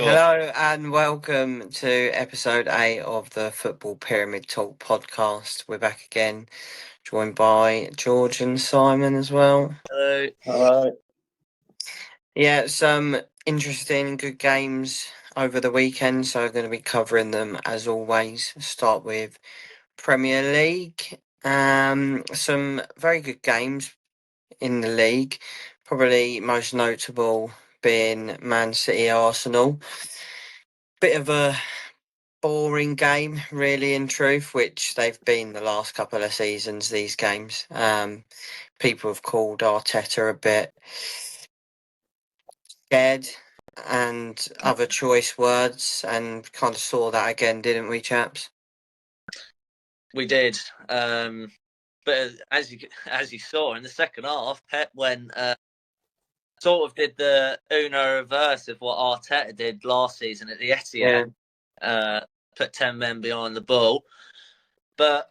Hello and welcome to episode 8 of the Football Pyramid Talk podcast. We're back again, joined by George and Simon as well. Hello. Hello. Yeah, some interesting, good games over the weekend, so we're going to be covering them as always. Start with Premier League. Some very good games in the league, probably most notable being Man City Arsenal. Bit of a boring game, really, in truth, which they've been the last couple of seasons, these games. People have called Arteta a bit scared and other choice words, and kind of saw that again, didn't we, chaps? We did. But as you saw in the second half, Pep went sort of did the Uno reverse of what Arteta did last season at the Etihad. Put 10 men behind the ball. But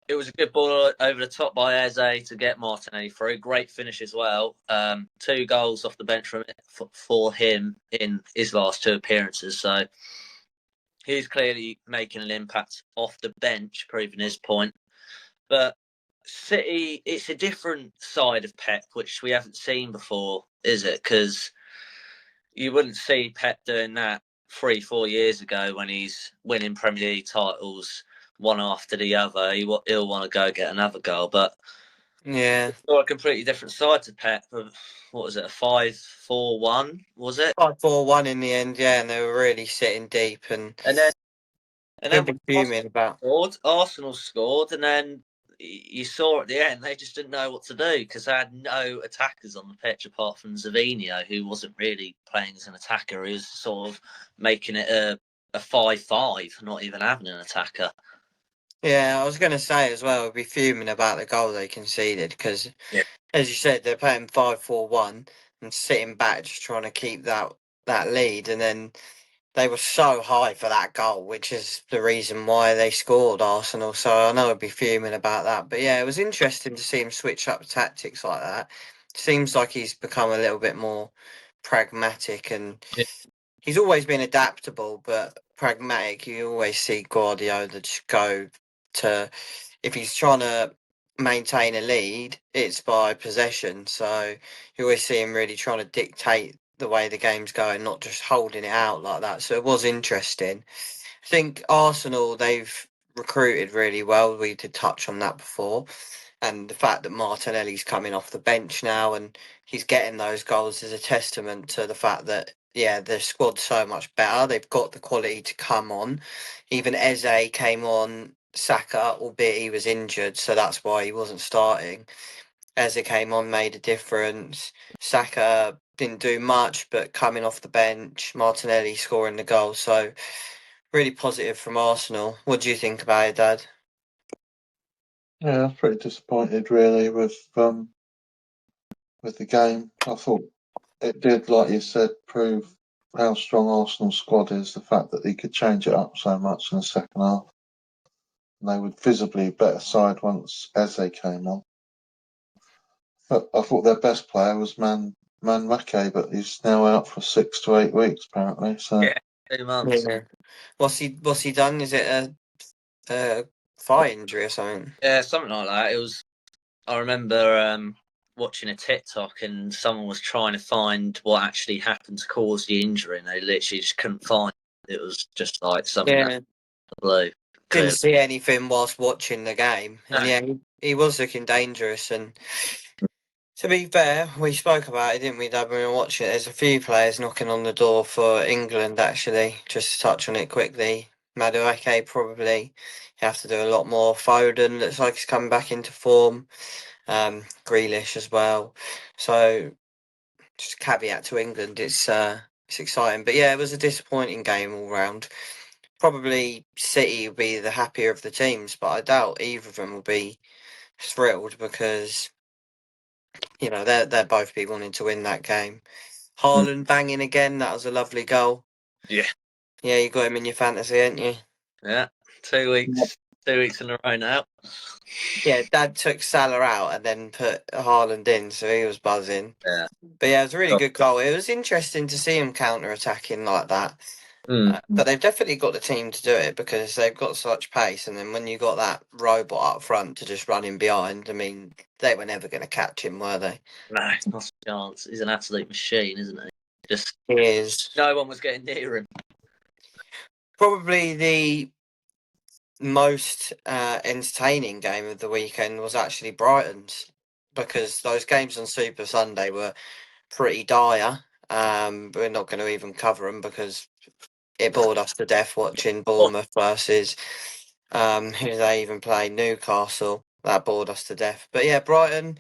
it was a good ball over the top by Eze to get Martinelli through. Great finish as well. 2 goals off the bench for him in his last 2 appearances. So he's clearly making an impact off the bench, proving his point. But City, it's a different side of Pep, which we haven't seen before, is it? Because you wouldn't see Pep doing that 3-4 years ago when he's winning Premier League titles one after the other. He'll want to go get another goal. But yeah, it's a completely different side to Pep. What was it, a 5-4-1, was it? 5-4-1 in the end, yeah, and they were really sitting deep, and then when Arsenal scored, and then you saw at the end they just didn't know what to do because they had no attackers on the pitch apart from Zavinho, who wasn't really playing as an attacker. He was sort of making it a 5-5, not even having an attacker. Yeah, I was going to say as well, we'd be fuming about the goal they conceded because, as you said, they're playing 5-4-1 and sitting back just trying to keep that lead, and then they were so high for that goal, which is the reason why they scored, Arsenal. So I know I'd be fuming about that. But yeah, it was interesting to see him switch up tactics like that. Seems like he's become a little bit more pragmatic, and he's always been adaptable, but pragmatic. You always see Guardiola just go to, if he's trying to maintain a lead, it's by possession. So you always see him really trying to dictate the way the game's going, not just holding it out like that. So it was interesting. I think Arsenal, they've recruited really well. We did touch on that before. And the fact that Martinelli's coming off the bench now and he's getting those goals is a testament to the fact that, yeah, the squad's so much better. They've got the quality to come on. Even Eze came on, Saka, albeit he was injured, so that's why he wasn't starting. Eze came on, made a difference. Saka didn't do much, but coming off the bench, Martinelli scoring the goal. So really positive from Arsenal. What do you think about it, Dad? Yeah, I was pretty disappointed really with the game. I thought it did, like you said, prove how strong Arsenal's squad is. The fact that they could change it up so much in the second half, and they were visibly a better side once Eze came on. But I thought their best player was Manwake, but he's now out for 6 to 8 weeks apparently. So yeah, 2 months. Yeah. What's he done? Is it a thigh injury or something? Yeah, something like that. I remember watching a TikTok and someone was trying to find what actually happened to cause the injury, and they literally just couldn't find it. It was just like something out of the blue. Didn't see anything whilst watching the game, and No. yeah, he was looking dangerous. And to be fair, we spoke about it, didn't we, Dad, when we were watching it? There's a few players knocking on the door for England, actually. Just to touch on it quickly. Madueke probably have to do a lot more. Foden looks like he's coming back into form. Grealish as well. So just a caveat to England, it's exciting. But yeah, it was a disappointing game all round. Probably City will be the happier of the teams, but I doubt either of them will be thrilled because, you know, they're both be wanting to win that game. Haaland banging again, that was a lovely goal. Yeah. Yeah, you got him in your fantasy, ain't you? Yeah, 2 weeks 2 weeks in a row now. Yeah, Dad took Salah out and then put Haaland in, so he was buzzing. Yeah. But yeah, it was a really good goal. It was interesting to see him counter-attacking like that. But they've definitely got the team to do it because they've got such pace. And then when you got that robot up front to just run in behind, I mean, they were never going to catch him, were they? No, not a chance. He's an absolute machine, isn't he? Just He is. no one was getting near him. Probably the most entertaining game of the weekend was actually Brighton's, because those games on Super Sunday were pretty dire. We're not going to even cover them because it bored us to death watching Bournemouth versus who they even play, Newcastle. That bored us to death. But yeah, Brighton,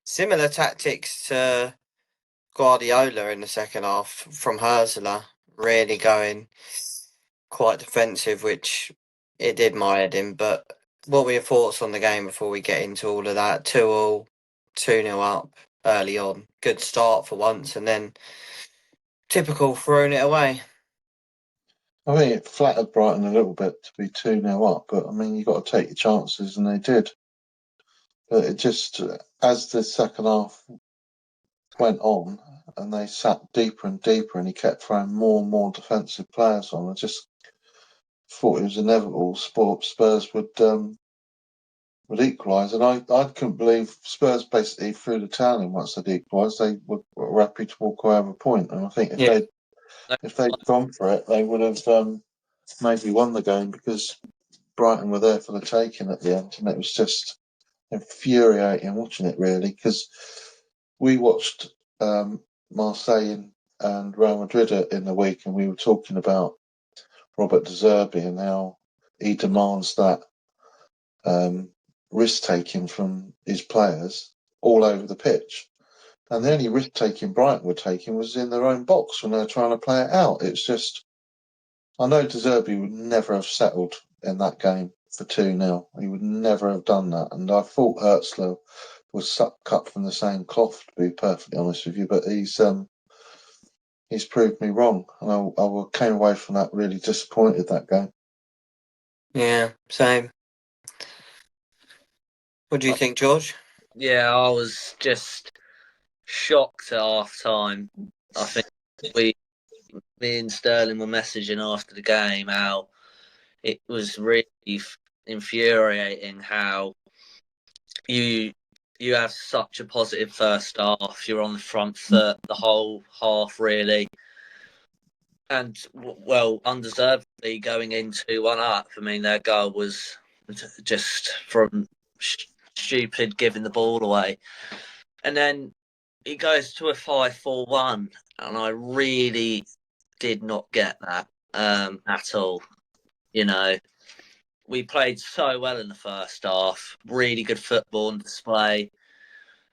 similar tactics to Guardiola in the second half from Hurtler, really going quite defensive, which it did my head in. But what were your thoughts on the game before we get into all of that? 2-2, 2-0 up early on. Good start for once, and then typical throwing it away. I mean, it flattered Brighton a little bit to be 2-0 up, but I mean, you've got to take your chances, and they did. But it just, as the second half went on, and they sat deeper and deeper, and he kept throwing more and more defensive players on, I just thought it was inevitable Spurs would equalise, and I couldn't believe Spurs basically threw the towel in once they'd equalised. They were happy to walk away with a point, and I think if they'd gone for it, they would have maybe won the game, because Brighton were there for the taking at the end, and it was just infuriating watching it, really, because we watched Marseille and Real Madrid in the week, and we were talking about Robert De Zerbi and how he demands that risk taking from his players all over the pitch. And the only risk taking Brighton were taking was in their own box when they were trying to play it out. It's just, I know De Zerbi would never have settled in that game for 2-0. He would never have done that. And I thought Hurtler was cut from the same cloth, to be perfectly honest with you. But he's proved me wrong, and I came away from that really disappointed, that game. Yeah, same. What do you think, George? Yeah, I was just shocked at half time. I think me and Sterling were messaging after the game how it was really infuriating how you have such a positive first half. You're on the front foot the whole half, really. And, well, undeservedly going into 1 up. I mean, their goal was just from stupid giving the ball away. And then he goes to a 5-4-1, and I really did not get that at all. You know, we played so well in the first half, really good football on display,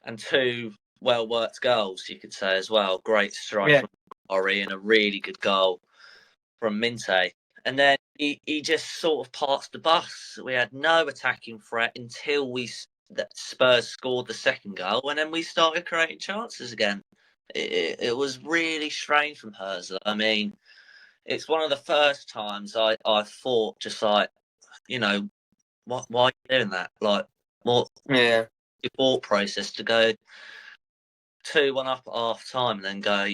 and 2 well-worked goals, you could say, as well. Great strike from Ori and a really good goal from Minte. And then he just sort of passed the bus. We had no attacking threat until Spurs scored the second goal, and then we started creating chances again. It was really strange from Hurtler. I mean, it's one of the first times I thought, just like, you know, why are you doing that? Like, what your thought process to go 2-1 up at half time and then go,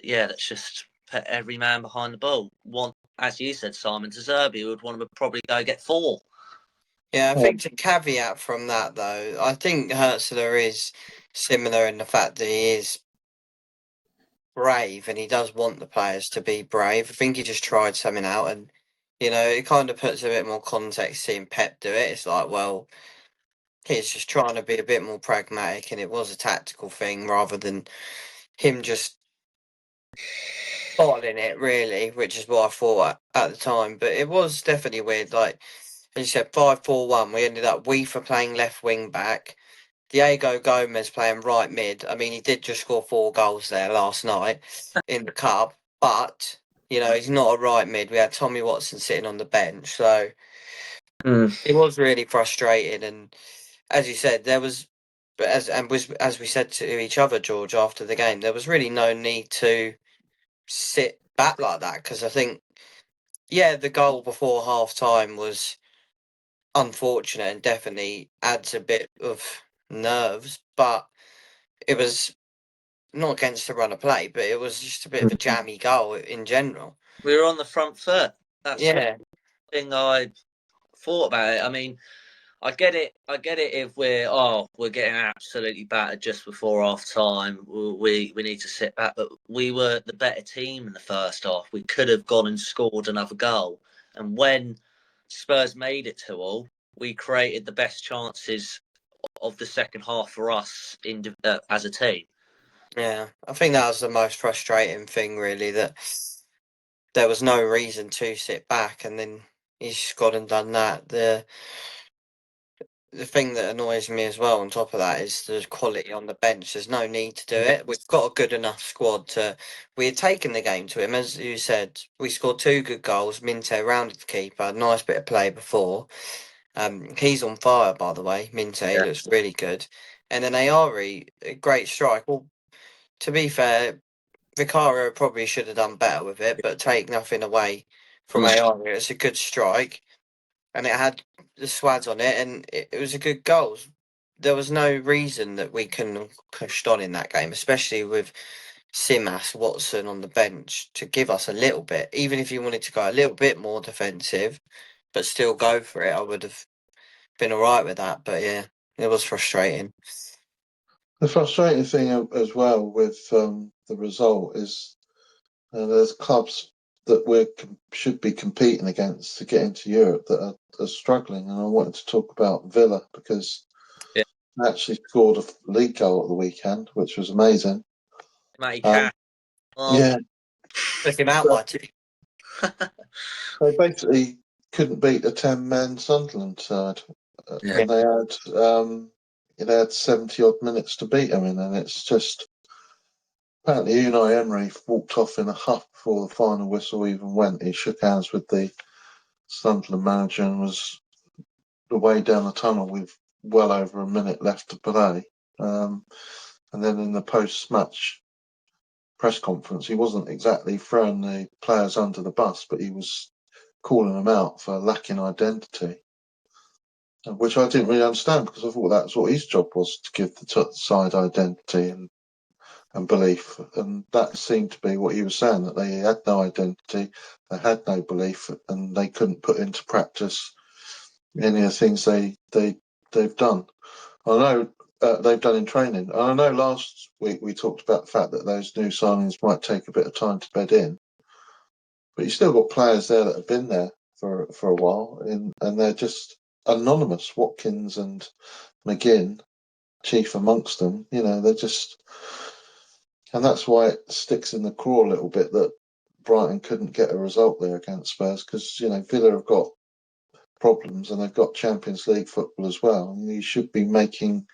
let's just put every man behind the ball. As you said, Simon, De Zerbi would want to probably go get 4. Yeah, I think to caveat from that, though, I think Hurtler is similar in the fact that he is brave and he does want the players to be brave. I think he just tried something out, and it kind of puts a bit more context seeing Pep do it. It's like, well, he's just trying to be a bit more pragmatic, and it was a tactical thing rather than him just bottling it, really, which is what I thought at the time. But it was definitely weird. Like, as you said, 5-4-1, we ended up for playing left wing back, Diego Gomez playing right mid. I mean, he did just score 4 goals there last night in the cup, but he's not a right mid. We had Tommy Watson sitting on the bench, so it was really frustrating. And as you said, there was, as we said to each other, George, after the game, there was really no need to sit back like that, because I think, the goal before half time was unfortunate and definitely adds a bit of nerves. But it was not against the run of play, but it was just a bit of a jammy goal in general. We were on the front foot. That's Yeah, one thing I thought about it. I mean, I get it if we're getting absolutely battered just before half time. We need to sit back, but we were the better team in the first half. We could have gone and scored another goal. And when Spurs made it 2-2, we created the best chances of the second half for us as a team. yeah. I think that was the most frustrating thing, really, that there was no reason to sit back, and then he's just gone and done that. The thing that annoys me as well on top of that is the quality on the bench. There's no need to do it. We've got a good enough squad to. We had taken the game to him, as you said. We scored 2 good goals. Minte rounded the keeper. Nice bit of play before. He's on fire, by the way. Minte looks really good. And then Ayari, a great strike. Well, to be fair, Vicario probably should have done better with it, but take nothing away from Ayari. It's a good strike, and it had the swads on it, and it was a good goal. There was no reason that we couldn't have pushed on in that game, especially with Simas, Watson on the bench to give us a little bit. Even if you wanted to go a little bit more defensive, but still go for it, I would have been all right with that. But yeah, it was frustrating. The frustrating thing as well with the result is there's clubs that should be competing against to get into Europe that are struggling. And I wanted to talk about Villa because they actually scored a league goal at the weekend, which was amazing. Matty Cash. Yeah. Took him out by 2. They basically couldn't beat a 10-man Sunderland side. And they had 70 odd minutes to beat them in, and it's just apparently Unai Emery walked off in a huff before the final whistle even went. He shook hands with the Sunderland manager and was away down the tunnel with well over a minute left to play. And then in the post-match press conference, he wasn't exactly throwing the players under the bus, but he was calling them out for lacking identity, which I didn't really understand because I thought that's what his job was, to give the side identity and belief. And that seemed to be what he was saying, that they had no identity, they had no belief, and they couldn't put into practice any of the things they've done. I know they've done in training. And I know last week we talked about the fact that those new signings might take a bit of time to bed in, but you've still got players there that have been there for a while, and they're just anonymous. Watkins and McGinn, chief amongst them. They're just, and that's why it sticks in the craw a little bit that Brighton couldn't get a result there against Spurs, because Villa have got problems and they've got Champions League football as well, and you should be making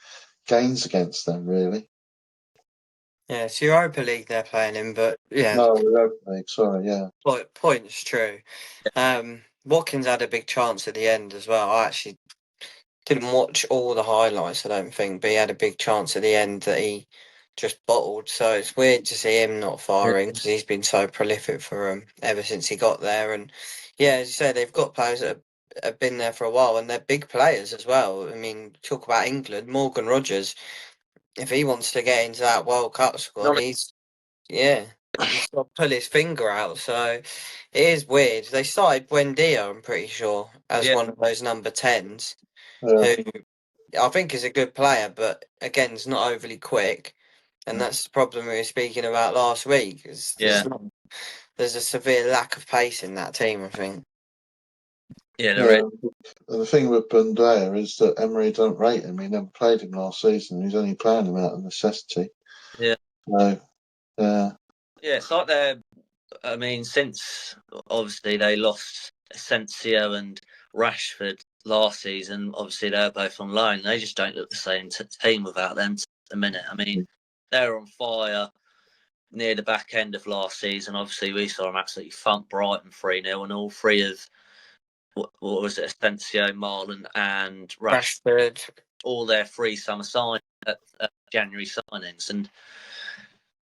gains against them, really. Yeah, it's Europa League they're playing in, but yeah. No, Europa League, sorry, yeah. Point's true. Watkins had a big chance at the end as well. I actually didn't watch all the highlights, I don't think, but he had a big chance at the end that he just bottled. So it's weird to see him not firing because he's been so prolific for them ever since he got there. And yeah, as you say, they've got players that have been there for a while, and they're big players as well. I mean, talk about England, Morgan Rogers. If he wants to get into that World Cup squad, he's got to pull his finger out. So it is weird. They started Buendia, I'm pretty sure, as one of those number 10s, who I think is a good player, but again, is not overly quick. And that's the problem we were speaking about last week. There's a severe lack of pace in that team, I think. Yeah, there is. And the thing with Buendia is that Emery don't rate him. He never played him last season. He's only playing him out of necessity. Yeah. So, yeah, it's like I mean, since obviously they lost Asensio and Rashford last season, obviously they're both on loan. They just don't look the same team without them at the minute. I mean, they're on fire near the back end of last season. Obviously, we saw them absolutely thump Brighton 3-0, and all three of what was it, Asensio, Marlon, and Rashford, all their free summer January signings. And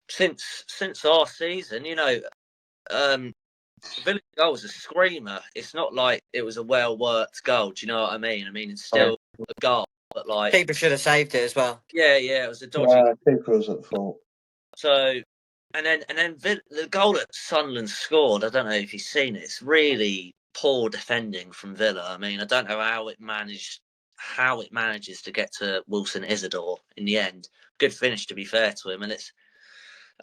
since our season, The Village goal was a screamer. It's not like it was a well worked goal. Do you know what I mean? I mean, it's still a goal, but like, Keeper should have saved it as well. yeah, it was a dodgy. Yeah, keeper was at fault. So, and then the goal that Sunderland scored. I don't know if you've seen it. It's really poor defending from Villa. I mean, I don't know how it manages to get to Wilson Isidore in the end. Good finish, to be fair to him, and it's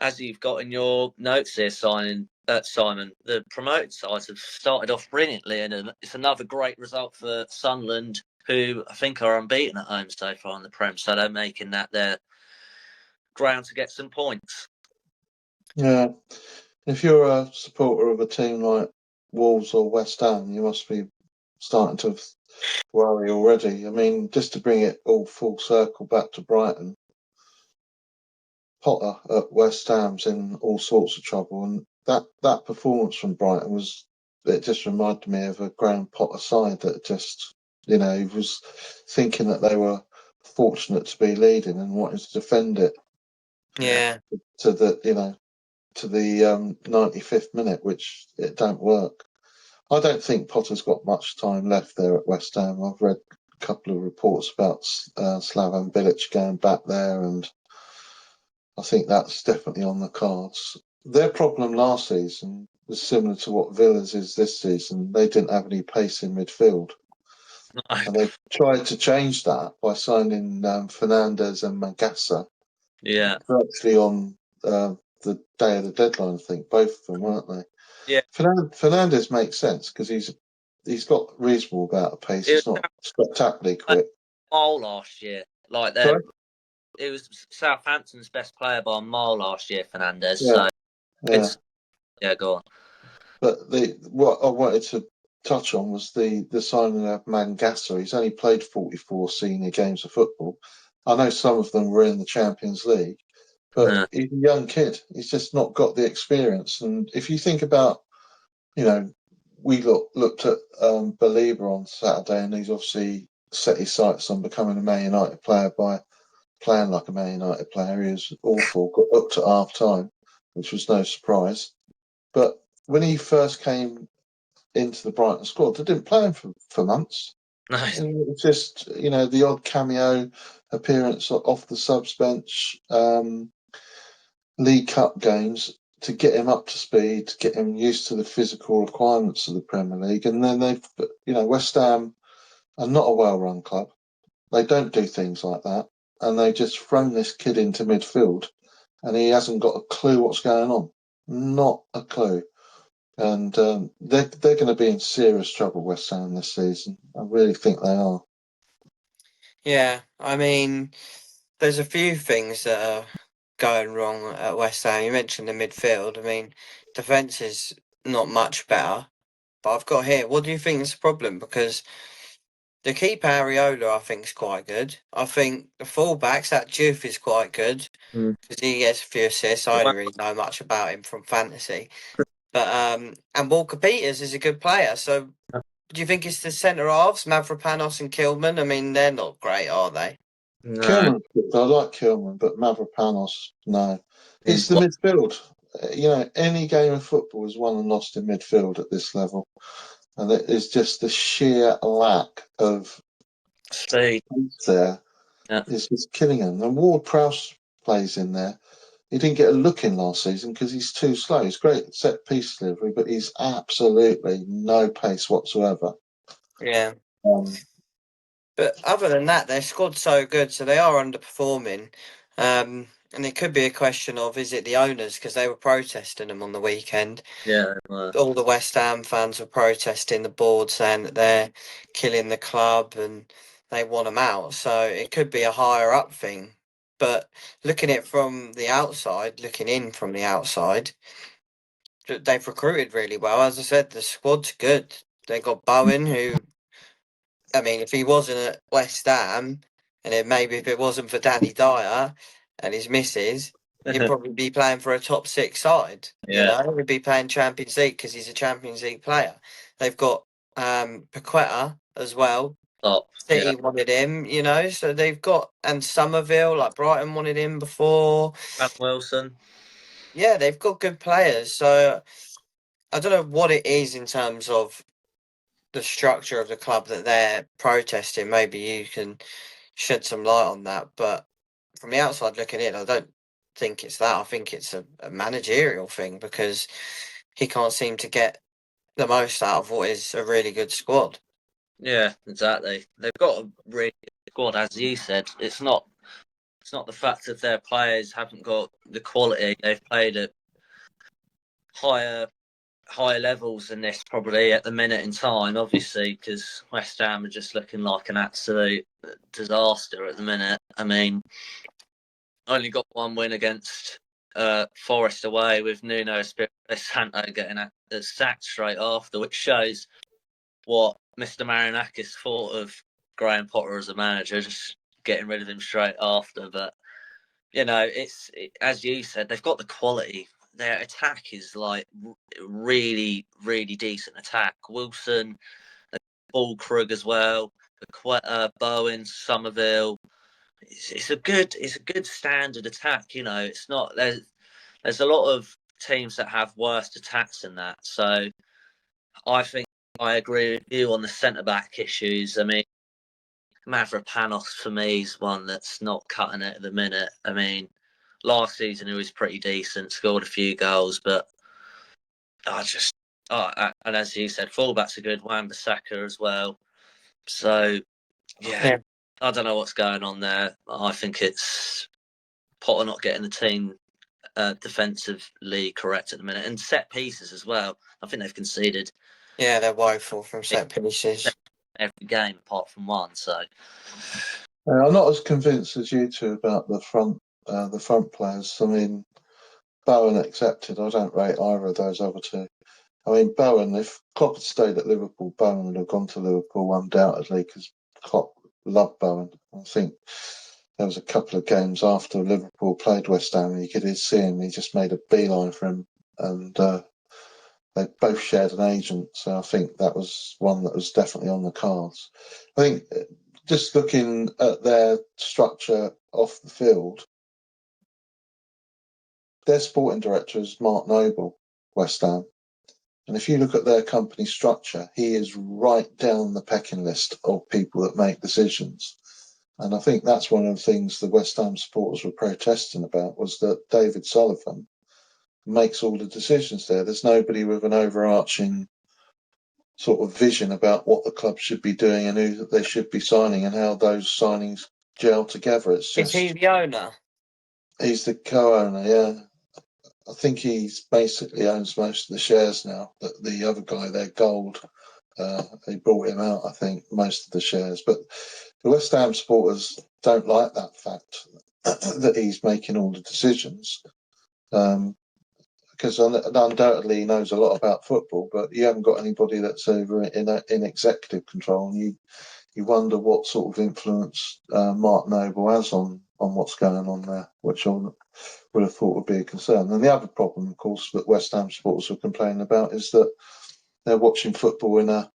as you've got in your notes here, Simon. The promoted sides have started off brilliantly, and it's another great result for Sunderland, who I think are unbeaten at home so far in the Prem. So they're making that their ground to get some points. Yeah. If you're a supporter of a team like Wolves or West Ham, you must be starting to worry already. I mean, just to bring it all full circle back to Brighton, Potter at West Ham's in all sorts of trouble, and that performance from Brighton it just reminded me of a Graham Potter side that just, he was thinking that they were fortunate to be leading and wanting to defend it Yeah. to the 95th minute, which it don't work. I don't think Potter's got much time left there at West Ham. I've read a couple of reports about Slaven Bilic going back there, and I think that's definitely on the cards. Their problem last season was similar to what Villa's is this season. They didn't have any pace in midfield. No. And they tried to change that by signing Fernandez and Magassa. Yeah. Virtually on the day of the deadline, I think. Both of them, weren't they? Yeah. Fernandez makes sense because he's got reasonable amount of pace. He's not spectacularly quick. Mile last year, like that. It was Southampton's best player by a mile last year, Fernandez. Yeah. So go on. But what I wanted to touch on was the signing of Mangasa. He's only played 44 senior games of football. I know some of them were in the Champions League, but he's a young kid. He's just not got the experience. And if you think about, we looked at Belieber on Saturday, and he's obviously set his sights on becoming a Man United player by playing like a Man United player. He was awful, got hooked at half time, which was no surprise. But when he first came into the Brighton squad, they didn't play him for months. Nice. And it was just, the odd cameo appearance off the subs bench, League Cup games to get him up to speed, to get him used to the physical requirements of the Premier League. And then West Ham are not a well-run club. They don't do things like that. And they just thrown this kid into midfield, and he hasn't got a clue what's going on. Not a clue. And they're going to be in serious trouble, West Ham, this season. I really think they are. Yeah, I mean, there's a few things that are going wrong at West Ham. You mentioned the midfield. I mean, defence is not much better. But I've got here, what do you think is the problem? Because the keeper, Areola, I think is quite good. I think the fullbacks, that Juve is quite good because he gets a few assists. I don't really know much about him from fantasy. But and Walker Peters is a good player. So do you think it's the centre halves, Mavropanos and Kilman? I mean, they're not great, are they? No. Kilman, I like Kilman, but Mavropanos, no. It's the midfield. Any game of football is won and lost in midfield at this level. And it is just the sheer lack of speed there. Yeah. Is just killing him. And Ward-Prowse plays in there. He didn't get a look in last season because he's too slow. He's great at set piece delivery, but he's absolutely no pace whatsoever. Yeah. But other than that, their squad's so good, so they are underperforming. And it could be a question of, is it the owners? Because they were protesting them on the weekend. Yeah. All the West Ham fans were protesting the board, saying that they're killing the club and they want them out. So it could be a higher up thing. But looking in from the outside, they've recruited really well. As I said, the squad's good. They got Bowen, who, I mean, if he wasn't at West Ham, and maybe if it wasn't for Danny Dyer and his missus, he'd probably be playing for a top six side. Yeah. He'd be playing Champions League because he's a Champions League player. They've got Paqueta as well. City wanted him, so they've got, and Somerville, like Brighton wanted him before. Wilson. Yeah, they've got good players. So I don't know what it is in terms of the structure of the club that they're protesting. Maybe you can shed some light on that. But from the outside looking in, I don't think it's that. I think it's a managerial thing because he can't seem to get the most out of what is a really good squad. Yeah, exactly. They've got a really good squad, as you said. It's not the fact that their players haven't got the quality. They've played at higher levels than this probably at the minute in time, obviously, because West Ham are just looking like an absolute disaster at the minute. I mean, only got one win against Forest away with Nuno Espirito Santo getting sacked straight after, which shows what Mr. Marinakis thought of Graham Potter as a manager, just getting rid of him straight after. But as you said, they've got the quality. Their attack is like really, really decent attack. Wilson, Paul Krug as well, Bowen, Somerville. It's a good standard attack. It's not there's a lot of teams that have worse attacks than that. So I think I agree with you on the centre back issues. I mean, Mavropanos for me is one that's not cutting it at the minute. I mean, last season he was pretty decent, scored a few goals, but and as you said, fullback's a good, Wan-Bissaka as well. So yeah, I don't know what's going on there. I think it's Potter not getting the team defensively correct at the minute, and set pieces as well. I think they've conceded. Yeah, they're woeful from set pieces. Every game apart from one. So I'm not as convinced as you two about the front players. I mean, Bowen accepted. I don't rate either of those other two. I mean, Bowen, if Klopp had stayed at Liverpool, Bowen would have gone to Liverpool undoubtedly because Klopp loved Bowen. I think there was a couple of games after Liverpool played West Ham, and you could see him. He just made a beeline for him, and they both shared an agent. So I think that was one that was definitely on the cards. I think just looking at their structure off the field, their sporting director is Mark Noble, West Ham. And if you look at their company structure, he is right down the pecking list of people that make decisions. And I think that's one of the things the West Ham supporters were protesting about, was that David Sullivan makes all the decisions there. There's nobody with an overarching sort of vision about what the club should be doing and who they should be signing and how those signings gel together. It's just, is he the owner? He's the co-owner, yeah. I think he's basically owns most of the shares now. The other guy there, Gold, he bought him out, I think, most of the shares. But the West Ham supporters don't like that fact that he's making all the decisions. Because undoubtedly he knows a lot about football, but you haven't got anybody that's over in executive control, and you wonder what sort of influence Mark Noble has on what's going on there, which I would have thought would be a concern. And the other problem, of course, that West Ham supporters were complaining about is that they're watching football in a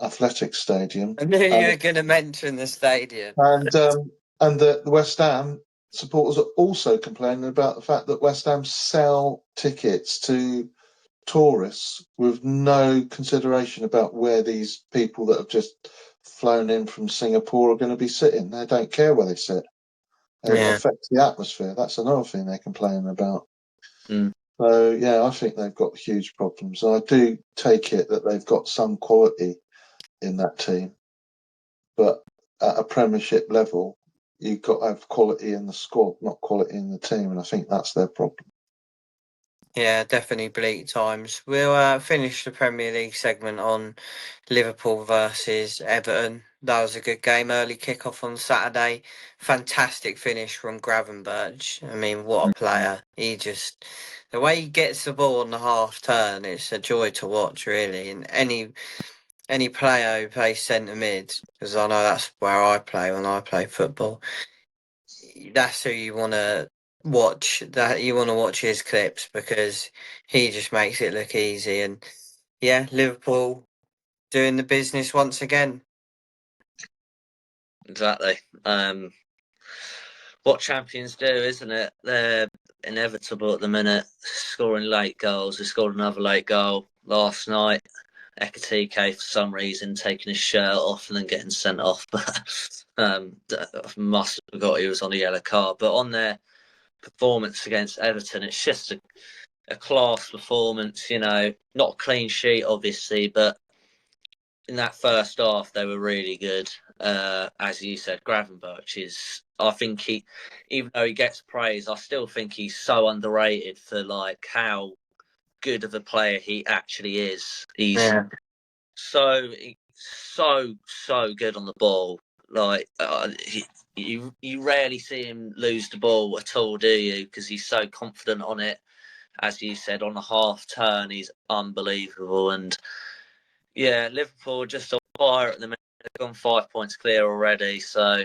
athletic stadium. I knew you were going to mention the stadium. And the West Ham supporters are also complaining about the fact that West Ham sell tickets to tourists with no consideration about where these people that have just flown in from Singapore are going to be sitting. They don't care where they sit. It affects the atmosphere. That's another thing they're complaining about. Mm. So, yeah, I think they've got huge problems. I do take it that they've got some quality in that team, but at a Premiership level, you've got to have quality in the squad, not quality in the team, and I think that's their problem. Yeah, definitely bleak times. We'll finish the Premier League segment on Liverpool versus Everton. That was a good game. Early kickoff on Saturday. Fantastic finish from Gravenberch. I mean, what a player. The way he gets the ball on the half turn, it's a joy to watch, really. And any player who plays centre mid, because I know that's where I play when I play football, that's who you want to watch. That you want to watch his clips because he just makes it look easy. And yeah, Liverpool doing the business once again. Exactly. What champions do, isn't it? They're inevitable at the minute. Scoring late goals. They scored another late goal last night. Ekatike, for some reason, taking his shirt off and then getting sent off. But I must have forgot he was on a yellow card. But on their performance against Everton, it's just a class performance, not a clean sheet, obviously, but in that first half, they were really good. As you said, Gravenberch I think even though he gets praise, I still think he's so underrated for how good of a player he actually is. He's so good on the ball. You rarely see him lose the ball at all, do you? Because he's so confident on it. As you said, on a half turn, he's unbelievable. And yeah, Liverpool just on fire at the minute. They've gone 5 points clear already. So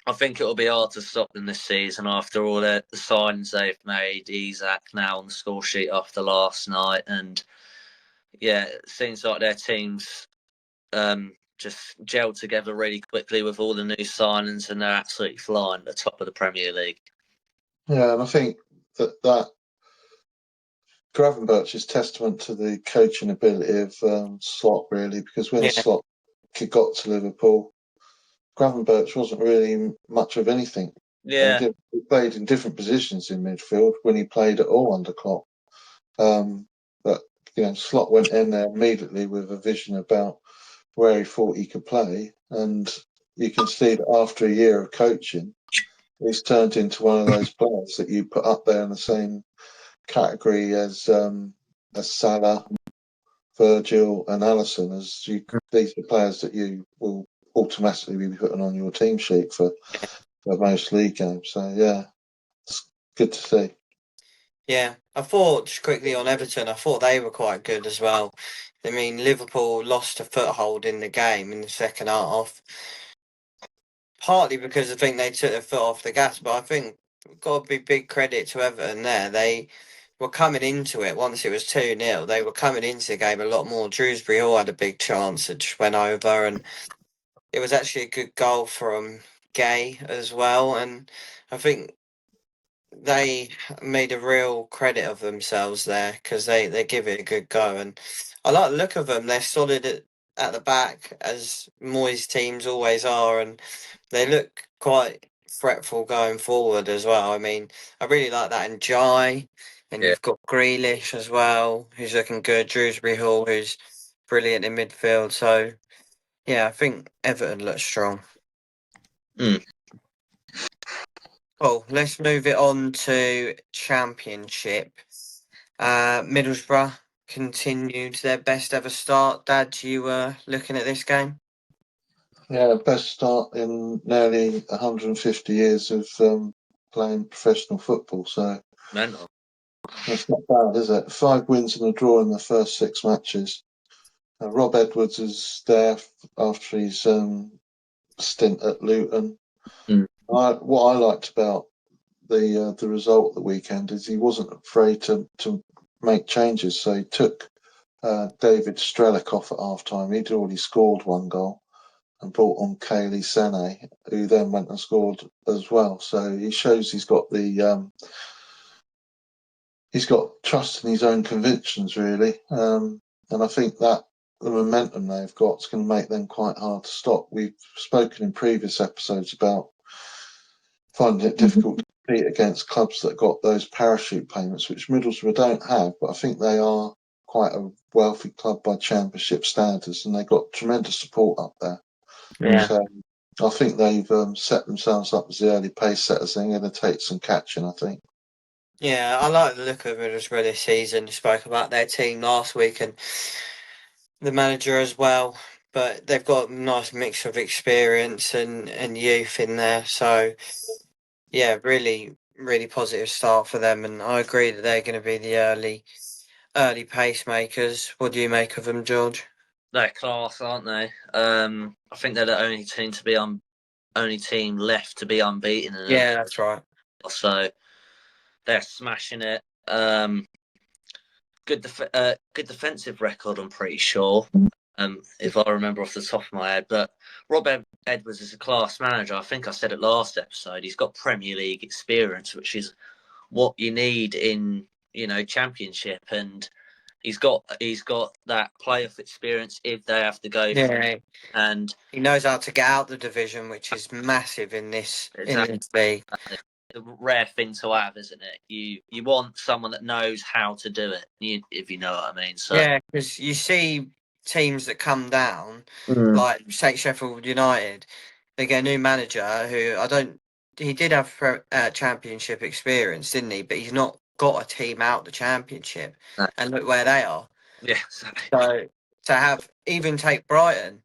I think it'll be hard to stop them this season after all the signings they've made. Isak now on the score sheet after last night. And yeah, it seems like their team's just gelled together really quickly with all the new signings, and they're absolutely flying at the top of the Premier League. Yeah, and I think that Gravenberch is testament to the coaching ability of Slot, really, because when Slot got to Liverpool, Gravenberch wasn't really much of anything. Yeah. He played in different positions in midfield when he played at all under Klopp. But Slot went in there immediately with a vision about where he thought he could play, and you can see that after a year of coaching, he's turned into one of those players that you put up there in the same category as Salah, Virgil, and Alisson. These are players that you will automatically be putting on your team sheet for most league games. So yeah, it's good to see. Yeah, I thought, just quickly on Everton, I thought they were quite good as well. I mean, Liverpool lost a foothold in the game in the second half, partly because I think they took their foot off the gas, but I think got to be big credit to Everton there. They were coming into it once it was 2-0. They were coming into the game a lot more. Dewsbury Hall had a big chance that just went over, and it was actually a good goal from Gay as well. And I think they made a real credit of themselves there because they give it a good go. And I like the look of them. They're solid at the back, as Moyes teams always are, and they look quite fretful going forward as well. I mean, I really like that in Jai, and you've got Grealish as well, who's looking good. Dewsbury Hall, who's brilliant in midfield. So yeah, I think Everton looks strong. Cool. Let's move it on to Championship. Middlesbrough continued their best ever start. Dad, you were looking at this game? Yeah, best start in nearly 150 years of playing professional football. So mental. That's not bad, is it? 5 wins and a draw in the first 6 matches. Rob Edwards is there after his stint at Luton. What I liked about the result at the weekend is he wasn't afraid to make changes. So he took David Strelic off at half time. He'd already scored 1 goal and brought on Kaylee Sene, who then went and scored as well. So he shows he's got trust in his own convictions, really. And I think that the momentum they've got is going to make them quite hard to stop. We've spoken in previous episodes about finding it difficult to compete against clubs that got those parachute payments, which Middlesbrough don't have, but I think they are quite a wealthy club by Championship standards, and they've got tremendous support up there. Yeah. So I think they've set themselves up as the early pace setters. They're going to take some catching, I think. Yeah, I like the look of Middlesbrough this season. You spoke about their team last week and the manager as well, but they've got a nice mix of experience and youth in there. So yeah, really, really positive start for them, and I agree that they're going to be the early pacemakers. What do you make of them, George? They're class, aren't they? I think they're the only team only team left to be unbeaten. Yeah, that's right. So they're smashing it. Good defensive record, I'm pretty sure. If I remember off the top of my head. But Rob Edwards is a class manager. I think I said it last episode. He's got Premier League experience, which is what you need in Championship. And he's got that playoff experience if they have to go for it. And he knows how to get out the division, which is massive in this league. A rare thing to have, isn't it? You want someone that knows how to do it, if you know what I mean. So yeah, because you see teams that come down, like say Sheffield United, they get a new manager who he did have championship experience, didn't he? But he's not got a team out the championship, no. and look where they are. Yeah, exactly. So to have even take Brighton,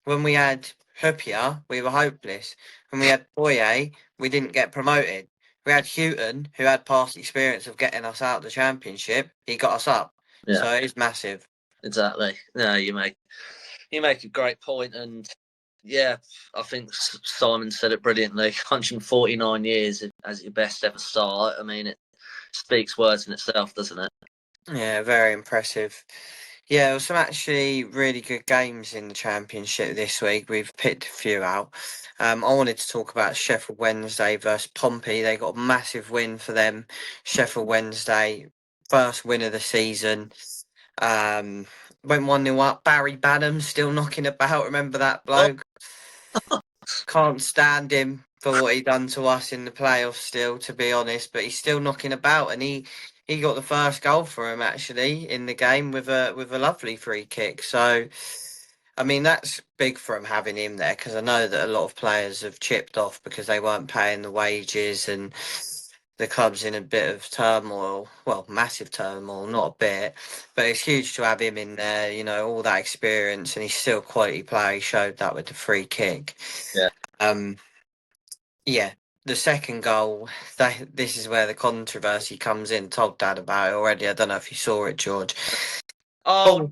when we had Hupia, we were hopeless. When we had Boye, we didn't get promoted. We had Houghton, who had past experience of getting us out of the championship. He got us up. Yeah. So it's massive. Exactly. No, you make a great point, and yeah, I think Simon said it brilliantly. 149 years as your best ever start. I mean, it speaks words in itself, doesn't it? Yeah, very impressive. Yeah, there were some actually really good games in the championship this week. We've picked a few out. I wanted to talk about Sheffield Wednesday versus Pompey. They got a massive win for them. Sheffield Wednesday, first win of the season. Went 1-0 up. Barry Banham still knocking about. Remember that bloke? Can't stand him for what he done to us in the playoffs still, to be honest, but he's still knocking about, and he got the first goal for him actually in the game with a lovely free kick. So I mean, that's big for him having him there, because I know that a lot of players have chipped off because they weren't paying the wages, and the club's in a bit of turmoil. Well, massive turmoil, not a bit, but it's huge to have him in there. You know, all that experience, and he's still a quality player. He showed that with the free kick. Yeah. Yeah. The second goal, this is where the controversy comes in. Told Dad about it already. I don't know if you saw it, George. Oh,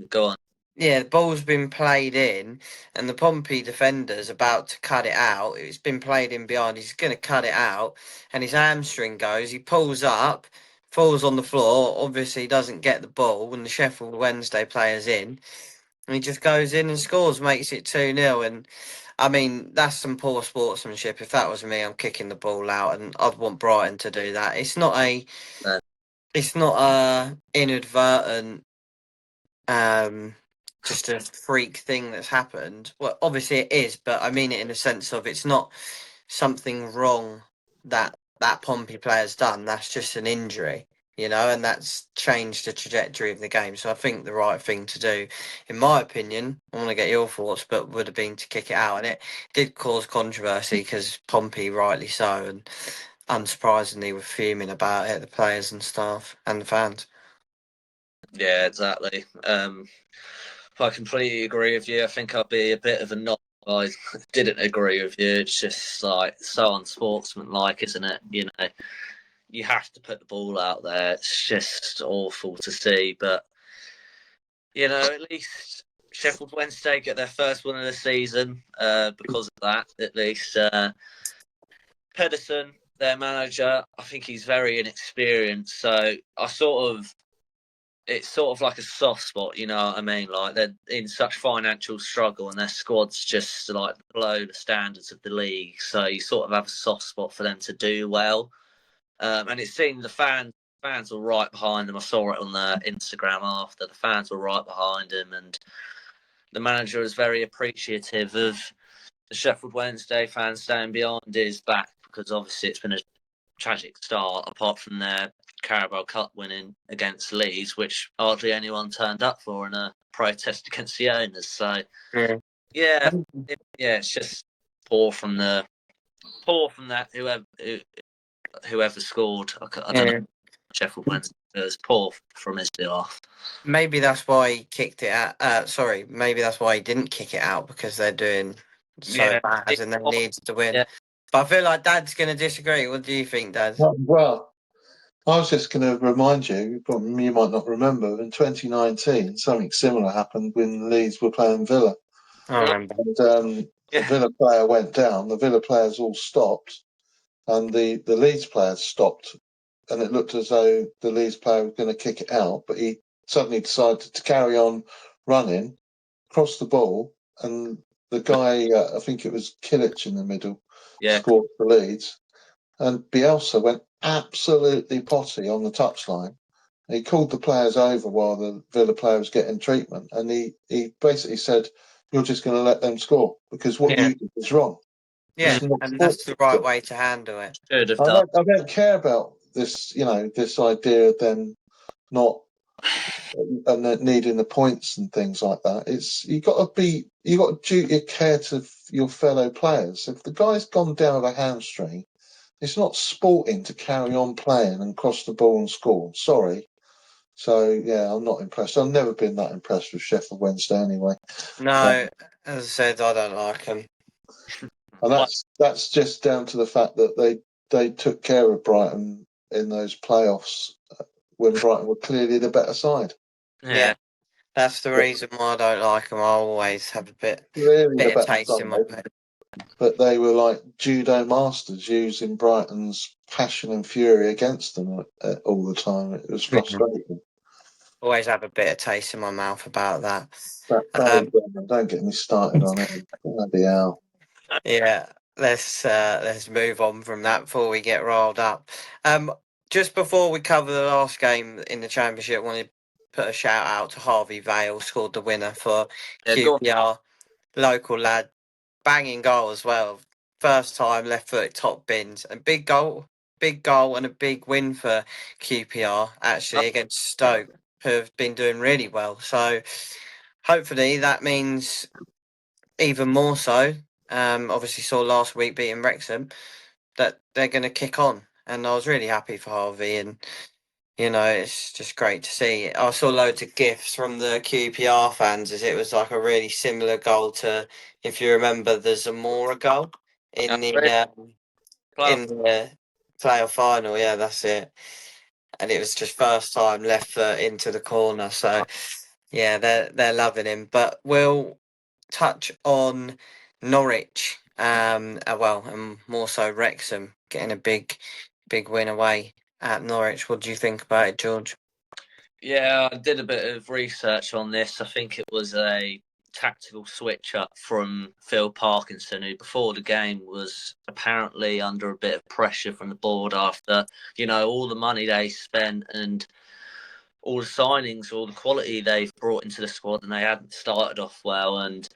go on. Yeah, the ball's been played in, and the Pompey defender's about to cut it out. It's been played in behind. He's going to cut it out, and his hamstring goes. He pulls up, falls on the floor. Obviously, he doesn't get the ball, and the Sheffield Wednesday player's in. And he just goes in and scores, makes it 2-0. And I mean, that's some poor sportsmanship. If that was me, I'm kicking the ball out, and I'd want Brighton to do that. No. It's not a inadvertent just a freak thing that's happened. Well, obviously it is, but I mean it in the sense of it's not something wrong that Pompey player's done. That's just an injury, you know, and that's changed the trajectory of the game. So I think the right thing to do, in my opinion, I want to get your thoughts, but would have been to kick it out, and it did cause controversy because Pompey, rightly so, and unsurprisingly, were fuming about it, the players and staff and the fans. Yeah, exactly. I completely agree with you. I think I'd be a bit of a knock. I didn't agree with you. It's just like so unsportsmanlike, isn't it? You know, you have to put the ball out there. It's just awful to see. But, you know, at least Sheffield Wednesday get their first win of the season because of that, at least. Pedersen, their manager, I think he's very inexperienced. So it's sort of like a soft spot, you know what I mean? Like they're in such financial struggle and their squad's just like below the standards of the league. So you sort of have a soft spot for them to do well. And it seemed the fans were right behind them. I saw it on their Instagram after. The fans were right behind him, and the manager was very appreciative of the Sheffield Wednesday fans staying behind his back, because obviously it's been a tragic start, apart from their Carabao Cup winning against Leeds, which hardly anyone turned up for in a protest against the owners. So it's just poor from that whoever scored. I don't know. Sheffield Wednesday was poor from his behalf. Maybe that's why he kicked it out. Maybe that's why he didn't kick it out, because they're doing so bad and they need to win. Yeah. But I feel like Dad's going to disagree. What do you think, Dad? Well, I was just going to remind you, but you might not remember, in 2019, something similar happened when Leeds were playing Villa. I remember. And the Villa player went down, the Villa players all stopped, and the Leeds players stopped. And it looked as though the Leeds player was going to kick it out, but he suddenly decided to carry on running, cross the ball, and the guy, I think it was Kilic in the middle, scored for Leeds. And Bielsa went absolutely potty on the touchline He called the players over while the Villa player was getting treatment, and he basically said, "You're just going to let them score because what you did is wrong." Yeah, It's not and that's the right way to handle it. Should have done. I don't care about this, this idea of them not needing the points and things like that. It's you got to duty of care to your fellow players. If the guy's gone down with a hamstring, it's not sporting to carry on playing and cross the ball and score. Sorry. So yeah, I'm not impressed. I've never been that impressed with Sheffield Wednesday anyway. No, as I said, I don't like them. And that's just down to the fact that they took care of Brighton in those playoffs when Brighton were clearly the better side. Yeah, that's the reason why I don't like them. I always have a bit Clearly the of better taste in my side. mouth. But they were like judo masters using Brighton's passion and fury against them all the time. It was frustrating. Always have a bit of taste in my mouth about that. Barry Brennan, don't get me started on it. Bloody hell. Yeah, let's move on from that before we get riled up. Just before we cover the last game in the Championship, I want to put a shout out to Harvey Vale, scored the winner for QPR, local lad, banging goal as well. First time left foot top bins, and big goal, and a big win for QPR actually against Stoke, who have been doing really well. So hopefully that means even more so. Obviously saw last week beating Wrexham that they're going to kick on, and I was really happy for Harvey, and it's just great to see. I saw loads of gifs from the QPR fans as it was like a really similar goal to, if you remember, the Zamora goal in the playoff final. Yeah, that's it. And it was just first time left foot into the corner. So yeah, they're loving him. But we'll touch on Norwich, and more so Wrexham getting a big win away at Norwich. What do you think about it, George? Yeah, I did a bit of research on this. I think it was a tactical switch up from Phil Parkinson, who before the game was apparently under a bit of pressure from the board after, all the money they spent and all the signings, all the quality they've brought into the squad, and they hadn't started off well. And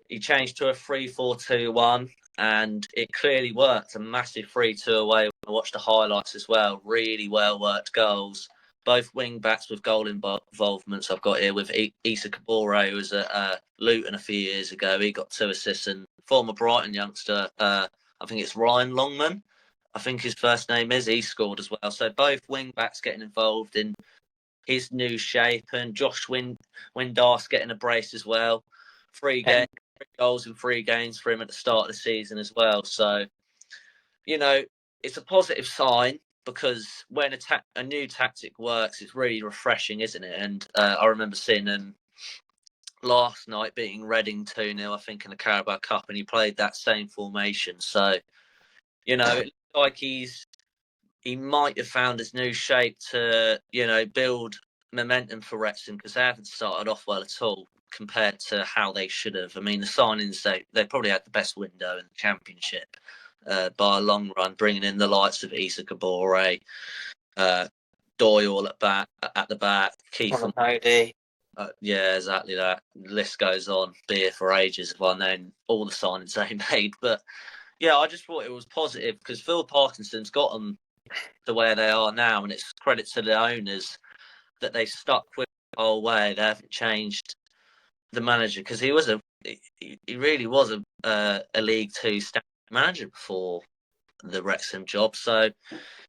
he changed to a 3-4-2-1, and it clearly worked. A massive 3-2 away. I watched the highlights as well. Really well worked goals. Both wing backs with goal involvements I've got here with Issa Kabore, who was at Luton a few years ago. He got 2 assists, and former Brighton youngster, I think it's Ryan Longman, I think his first name is, he scored as well. So both wing backs getting involved in his new shape, and Josh Windass getting a brace as well. 3 goals in 3 games for him at the start of the season as well. So, it's a positive sign, because when a new tactic works, it's really refreshing, isn't it? And I remember seeing him last night beating Reading 2-0, I think, in the Carabao Cup, and he played that same formation. So, it looks like he might have found his new shape to, build momentum for Wrexham, because they haven't started off well at all compared to how they should have. I mean, the signings, they probably had the best window in the Championship by a long run, bringing in the likes of Issa Kabore, Doyle at the back, Keith Cody. Yeah, exactly that. The list goes on. Be here for ages if I known all the signings they made. But yeah, I just thought it was positive, because Phil Parkinson's got them to where they are now, and it's credit to the owners that they stuck with the whole way. They haven't changed the manager, because he really was a League Two standard manager before the Wrexham job. So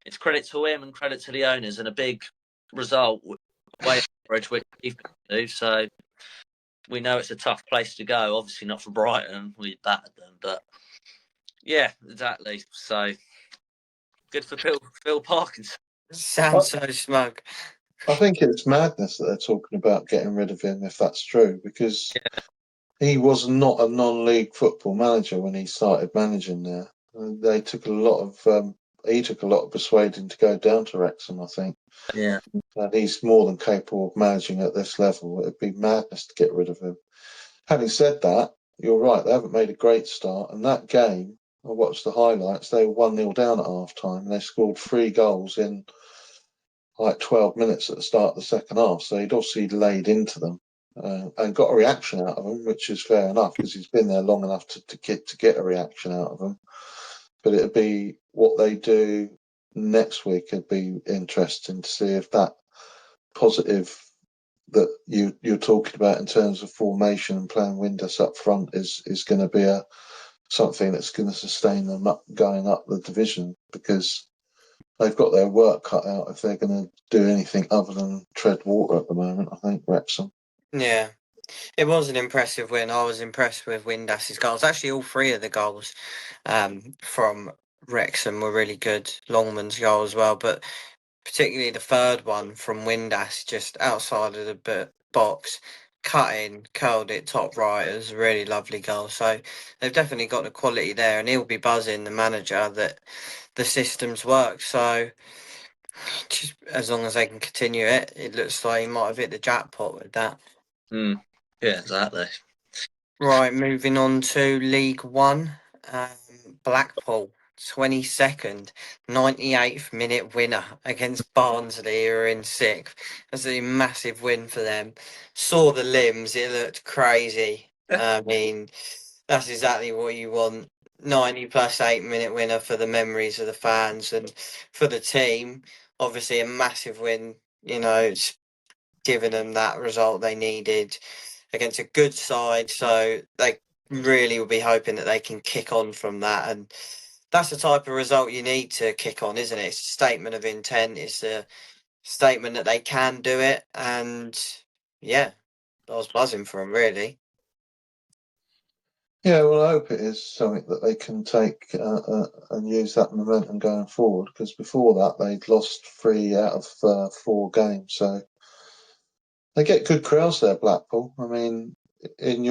it's credit to him and credit to the owners, and a big result way average, which he's going to do. So we know it's a tough place to go. Obviously not for Brighton, we battered them, but yeah, exactly. So good for Phil Parkinson. Sounds so smug. I think it's madness that they're talking about getting rid of him, if that's true, because he was not a non-league football manager when he started managing there. They took a lot of he took a lot of persuading to go down to Wrexham, I think. Yeah. And he's more than capable of managing at this level. It'd be madness to get rid of him. Having said that, you're right, they haven't made a great start. And that game, I watched the highlights, they were 1-0 down at half time. They scored 3 goals in like 12 minutes at the start of the second half. So he'd obviously laid into them and got a reaction out of them, which is fair enough because he's been there long enough to get a reaction out of them. But it'd be what they do next week. It'd be interesting to see if that positive that you're talking about in terms of formation and playing Windus up front is going to be something that's going to sustain them up going up the division, because they've got their work cut out if they're going to do anything other than tread water at the moment, I think, Wrexham. Yeah. It was an impressive win. I was impressed with Windas's goals. Actually, all three of the goals from Wrexham were really good. Longman's goal as well, but particularly the third one from Windass, just outside of the box, cut in, curled it top right. It was a really lovely goal. So they've definitely got the quality there, and he'll be buzzing, the manager, that the systems work. So just as long as they can continue it, it looks like he might have hit the jackpot with that. Yeah, exactly. Right, moving on to League One. Blackpool, 22nd, 98th minute winner against Barnsley, who are in 6th. That's a massive win for them. Saw the limbs, it looked crazy. I mean, that's exactly what you want. 90 plus 8 minute winner for the memories of the fans and for the team. Obviously, a massive win. It's given them that result they needed against a good side, so they really will be hoping that they can kick on from that. And that's the type of result you need to kick on, isn't it? It's a statement of intent. It's a statement that they can do it. And yeah, I was buzzing for them, really. Yeah, well, I hope it is something that they can take and use that momentum going forward, because before that they'd lost 3 out of 4 games. So they get good crowds there, Blackpool. I mean, in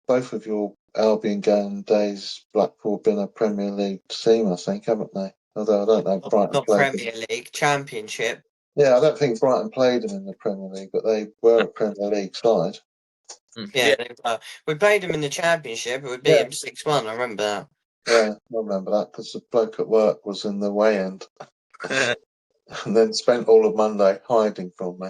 both of your Albion game days, Blackpool have been a Premier League team, I think, haven't they? Although I don't know, Brighton Not played them. Premier League, Championship. Yeah, I don't think Brighton played them in the Premier League, but they were a Premier League side. Yeah, we played them in the Championship. We beat Yeah, them 6-1. I remember that. yeah, I remember that because the bloke at work was in the way end and then spent all of Monday hiding from me.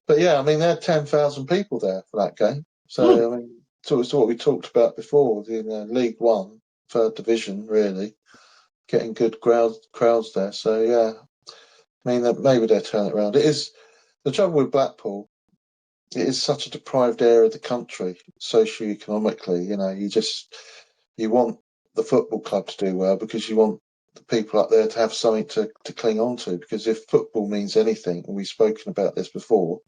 But yeah, I mean, they had 10,000 people there for that game. So, I mean, so it's what we talked about before, League One, third division, really, getting good crowds there. So, yeah, I mean, maybe they'll turn it around. It is the trouble with Blackpool. It is such a deprived area of the country, socio-economically. You want the football club to do well because you want the people up there to have something to cling on to. Because if football means anything, and we've spoken about this before,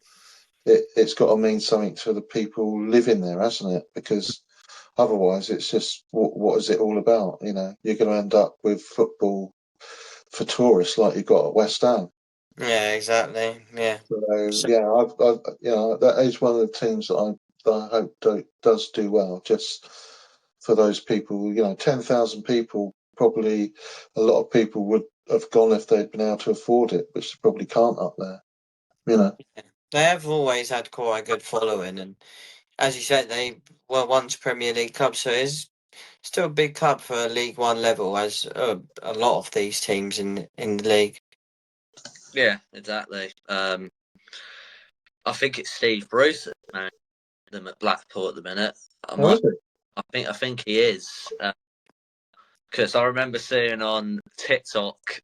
it's got to mean something to the people living there, hasn't it? Because otherwise, it's just what is it all about? You're going to end up with football for tourists like you got at West Ham. Yeah, exactly. Yeah. So yeah, that is one of the teams that I hope does do well. Just for those people, 10,000 people. Probably a lot of people would have gone if they'd been able to afford it, which they probably can't up there. They have always had quite a good following, and as you said, they were once Premier League clubs, so it's still a big club for League One level, as a lot of these teams in the league. Yeah, exactly. I think it's Steve Bruce that's managing them at Blackpool at the minute. Is it? I think he is, because I remember seeing on TikTok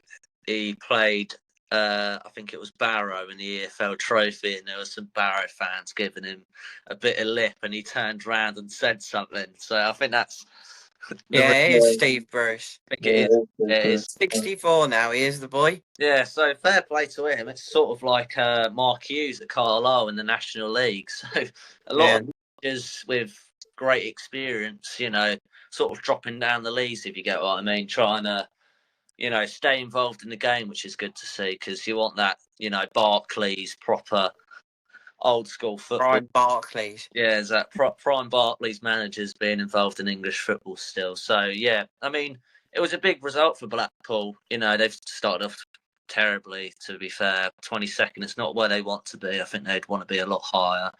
he played. I think it was Barrow in the EFL Trophy, and there were some Barrow fans giving him a bit of lip, and he turned around and said something. So I think that's Yeah, it is Steve Bruce. I think it is. It is. 64 now, he is the boy. Yeah, so fair play to him. It's sort of like Mark Hughes at Carlisle in the National League. So a lot of managers with great experience, sort of dropping down the leagues, if you get what I mean, trying to, stay involved in the game, which is good to see because you want that, Barclays proper old school football. Brian Barclays. Yeah, is that prime Barclays managers being involved in English football still. So yeah, I mean, it was a big result for Blackpool. They've started off terribly, to be fair. 22nd, it's not where they want to be. I think they'd want to be a lot higher.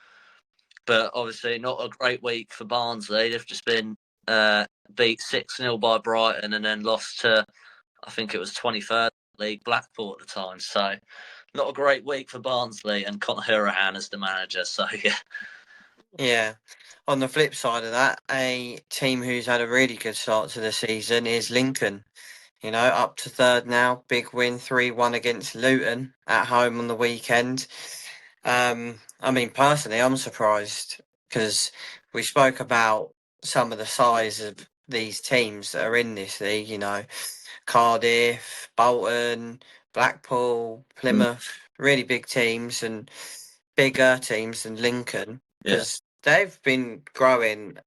But obviously, not a great week for Barnsley. They've just been beat 6-0 by Brighton and then lost to, I think it was 23rd League, Blackpool at the time. So not a great week for Barnsley and Conor Hourihane as the manager. So yeah. Yeah. On the flip side of that, a team who's had a really good start to the season is Lincoln. You know, up to third now. Big win, 3-1 against Luton at home on the weekend. I mean, personally, I'm surprised because we spoke about some of the size of these teams that are in this league, you know, Cardiff, Bolton, Blackpool, Plymouth, really big teams and bigger teams than Lincoln because they've been growing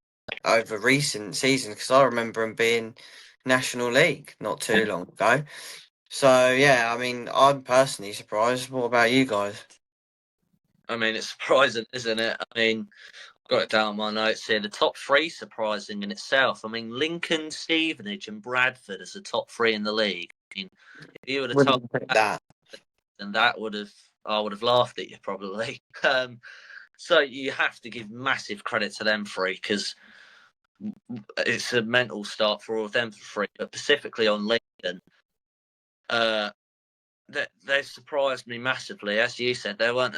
over recent seasons because I remember them being National League not too long ago. So, yeah, I mean, I'm personally surprised. What about you guys? I mean, it's surprising, isn't it? I mean, I've got it down on my notes here. The top three surprising in itself. I mean, Lincoln, Stevenage, and Bradford as the top three in the league. I mean, if you would have told Wouldn't think that. then I would have laughed at you probably. So you have to give massive credit to them three because it's a mental start for all of them three, but specifically on Lincoln. They surprised me massively. As you said, they were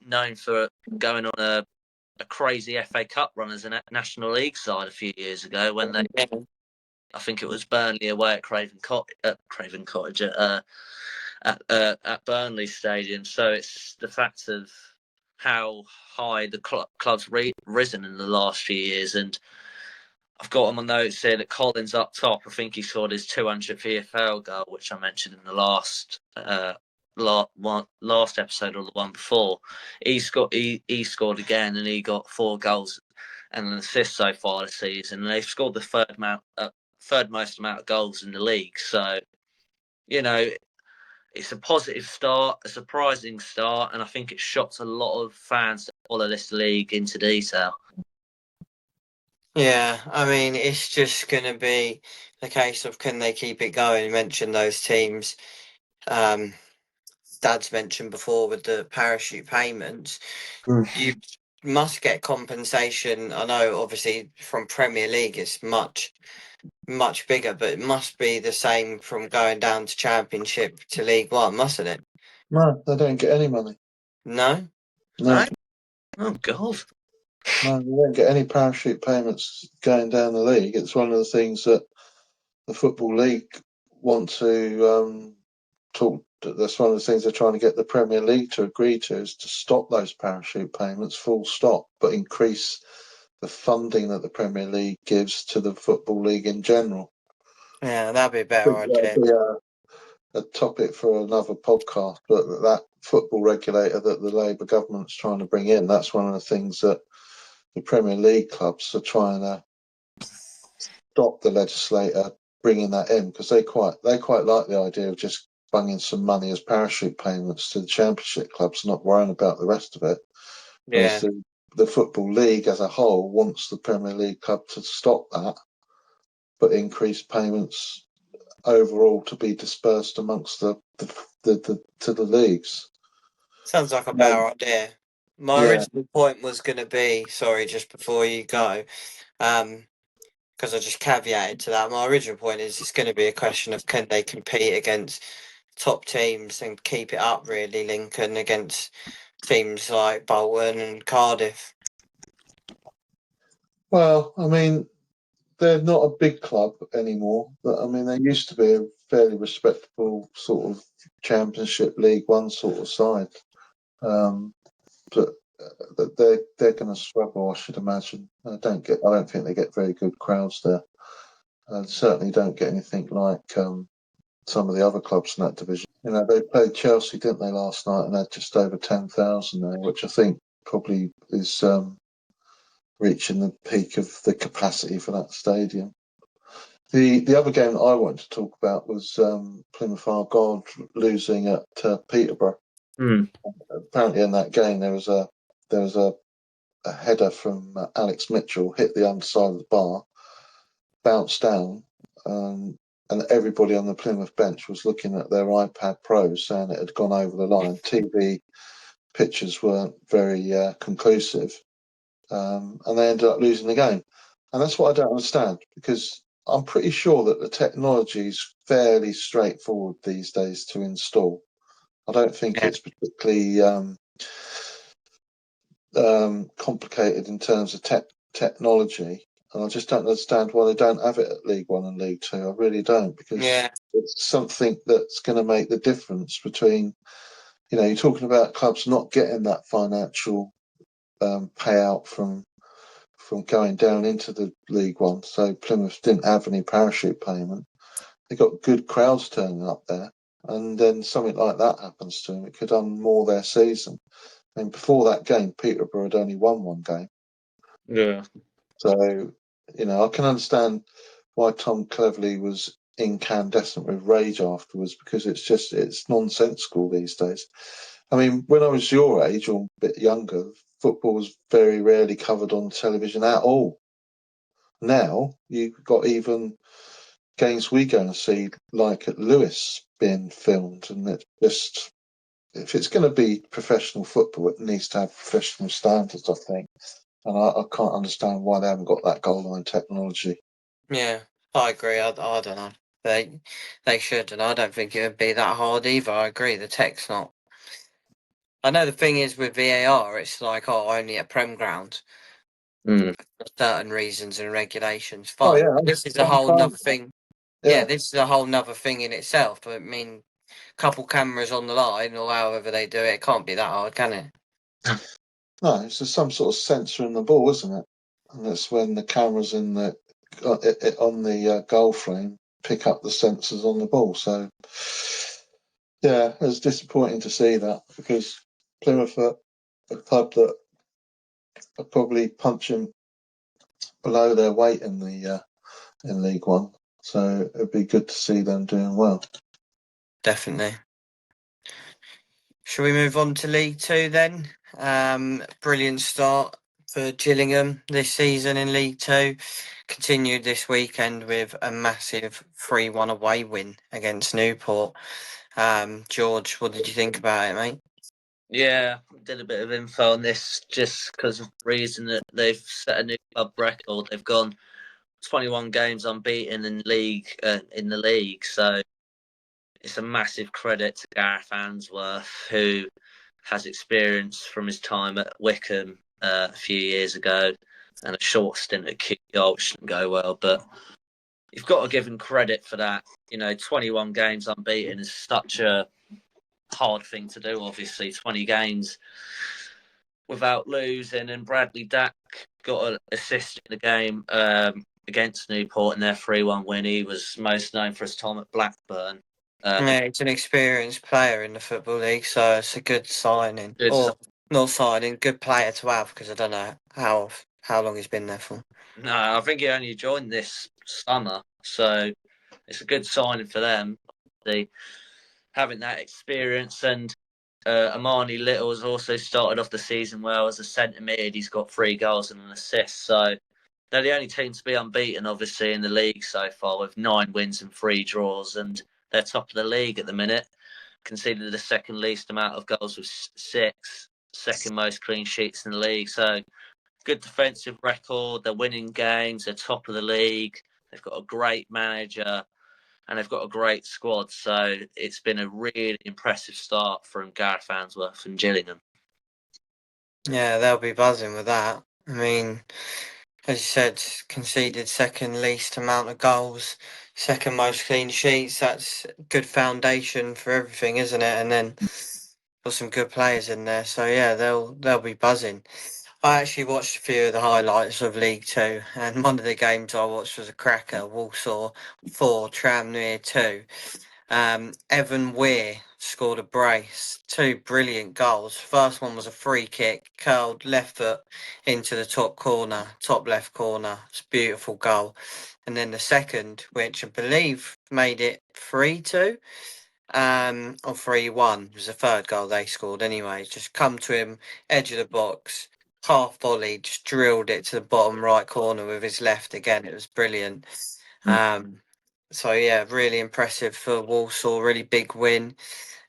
known for going on a crazy FA Cup run as a National League side a few years ago when they, I think it was Burnley away at Craven Cottage at Burnley Stadium. So it's the fact of how high the club's risen in the last few years. And I've got on my notes here that Collins up top. I think he scored his 200th EFL goal, which I mentioned in the last episode or the one before. He scored again, and he got 4 goals and an assist so far this season. And they've scored the third most amount of goals in the league. So, you know, it's a positive start, a surprising start, and I think it shocks a lot of fans to follow this league into detail. Yeah, I mean, it's just going to be the case of can they keep it going? You mentioned those teams. Dad's mentioned before with the parachute payments. You must get compensation. I know, obviously, from Premier League, it's much, much bigger, but it must be the same from going down to Championship to League One, mustn't it? No, they don't get any money. No? No, Oh, God. no, they don't get any parachute payments going down the league. It's one of the things that the Football League want to talk. That's one of the things they're trying to get the Premier League to agree to is to stop those parachute payments, full stop, but increase the funding that the Premier League gives to the Football League in general. Yeah, that'd be a better idea. That'd be a topic for another podcast, but that football regulator that the Labour government's trying to bring in, that's one of the things that the Premier League clubs are trying to stop the legislator bringing that in because they quite like the idea of just bunging some money as parachute payments to the Championship clubs, not worrying about the rest of it. Yeah. Whereas the Football League as a whole wants the Premier League club to stop that, but increase payments overall to be dispersed amongst the leagues. Sounds like a better idea. My original point was going to be, sorry, just before you go, because I just caveated to that. My original point is it's going to be a question of can they compete against top teams and keep it up, really, Lincoln, against teams like Bolton and Cardiff. Well, I mean, they're not a big club anymore, but I mean, they used to be a fairly respectable sort of Championship League One sort of side. But they're going to struggle, I should imagine. I don't think they get very good crowds there. Certainly don't get anything like some of the other clubs in that division. You know, they played Chelsea, didn't they, last night, and had just over 10,000 there, which I think probably is reaching the peak of the capacity for that stadium. The other game that I wanted to talk about was Plymouth Argyle losing at Peterborough. Apparently, in that game, there was a header from Alex Mitchell, hit the underside of the bar, bounced down, and everybody on the Plymouth bench was looking at their iPad Pros saying it had gone over the line. TV pictures weren't very conclusive, and they ended up losing the game. And that's what I don't understand, because I'm pretty sure that the technology is fairly straightforward these days to install. I don't think Yeah. it's particularly complicated in terms of technology. And I just don't understand why they don't have it at League One and League Two. I really don't, because Yeah. it's something that's going to make the difference between, you're talking about clubs not getting that financial payout from going down into the League One. So Plymouth didn't have any parachute payment. They got good crowds turning up there, and then something like that happens to them. It could unmoor their season. And before that game, Peterborough had only won one game. Yeah. So, I can understand why Tom Cleverley was incandescent with rage afterwards, because it's nonsensical these days. I mean, when I was your age or a bit younger, football was very rarely covered on television at all. Now you've got even games we go and see, like at Lewis, being filmed, and it just, if it's going to be professional football, it needs to have professional standards, I think. And I can't understand why they haven't got that goal line technology. Yeah, I agree. I don't know. They should, and I don't think it would be that hard either. I agree. The tech's not. I know the thing is with VAR, it's like, only at Prem ground Mm. for certain reasons and regulations. Oh Fine. yeah, This is a whole sometimes. nother thing. Yeah, Yeah, this is a whole nother thing in itself. I mean, couple cameras on the line or however they do it, it can't be that hard, can it? no, it's just some sort of sensor in the ball, isn't it? And that's when the cameras in the on the goal frame pick up the sensors on the ball. So yeah, it's disappointing to see that, because Plymouth are a club that are probably punching below their weight in the in League One. So it'd be good to see them doing well. Definitely. Shall we move on to League Two then? Brilliant start for Gillingham this season in League Two. Continued this weekend with a massive 3-1 away win against Newport. George, what did you think about it, mate? Yeah, did a bit of info on this just because of the reason that they've set a new club record. They've gone 21 games unbeaten in the league. So it's a massive credit to Gareth Answorth, who has experience from his time at Wickham a few years ago, and a short stint at QPR, which didn't go well. But you've got to give him credit for that. 21 games unbeaten is such a hard thing to do. Obviously, 20 games without losing, and Bradley Dack got an assist in the game against Newport in their 3-1 win. He was most known for his time at Blackburn. Yeah, he's an experienced player in the Football League, so it's a good signing. Good Or not signing, good player to have, because I don't know how long he's been there for. No, I think he only joined this summer, so it's a good signing for them. Having that experience, and Amani Little has also started off the season well as a centre mid. He's got 3 goals and an assist, so they're the only team to be unbeaten, obviously, in the league so far, with 9 wins and 3 draws, and they're top of the league at the minute. Conceded the second least amount of goals with 6, second most clean sheets in the league. So good defensive record. They're winning games. They're top of the league. They've got a great manager, and they've got a great squad. So it's been a really impressive start from Gareth Answorth and Gillingham. Yeah, they'll be buzzing with that. I mean, as you said, conceded second least amount of goals, second most clean sheets. That's a good foundation for everything, isn't it? And then got some good players in there, so yeah, they'll be buzzing. I actually watched a few of the highlights of League Two, and one of the games I watched was a cracker: Walsall 4, Tranmere 2. Evan Weir scored a brace, 2 brilliant goals. First one was a free kick, curled left foot into the top left corner. It's a beautiful goal. And then the second, which I believe made it 3-2, or 3-1, was the third goal they scored anyway. Just come to him, edge of the box, half volley, just drilled it to the bottom right corner with his left again. It was brilliant. So yeah, really impressive for Walsall. Really big win.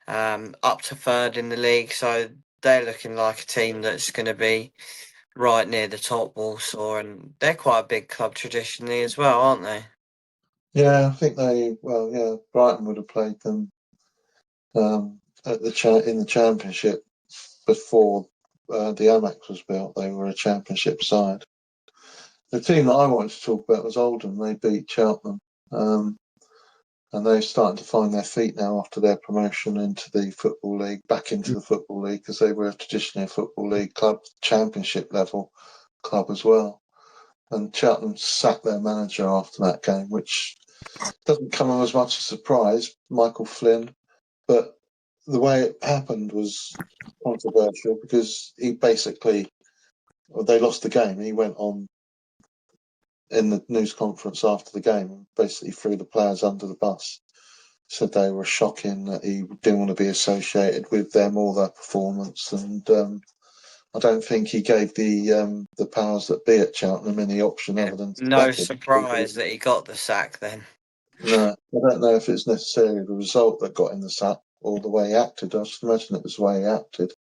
Up to third in the league, so they're looking like a team that's going to be right near the top. Walsall, and they're quite a big club traditionally as well, aren't they? Yeah, I think Brighton would have played them at in the Championship before the Amex was built. They were a Championship side. The team that I wanted to talk about was Oldham. They beat Cheltenham, and they're starting to find their feet now after their promotion into the Football League, back into the Football League, because they were traditionally a Football League club, Championship level club as well. And Cheltenham sacked their manager after that game, which doesn't come as much a surprise, Michael Flynn, but the way it happened was controversial because they lost the game. He went on in the news conference after the game and basically threw the players under the bus. Said they were shocking, that he didn't want to be associated with them or their performance, and I don't think he gave the powers that be at Cheltenham any option other than to No sack him. surprise that he got the sack then. No, I don't know if it's necessarily the result that got him the sack or the way he acted. I should imagine it was the way he acted.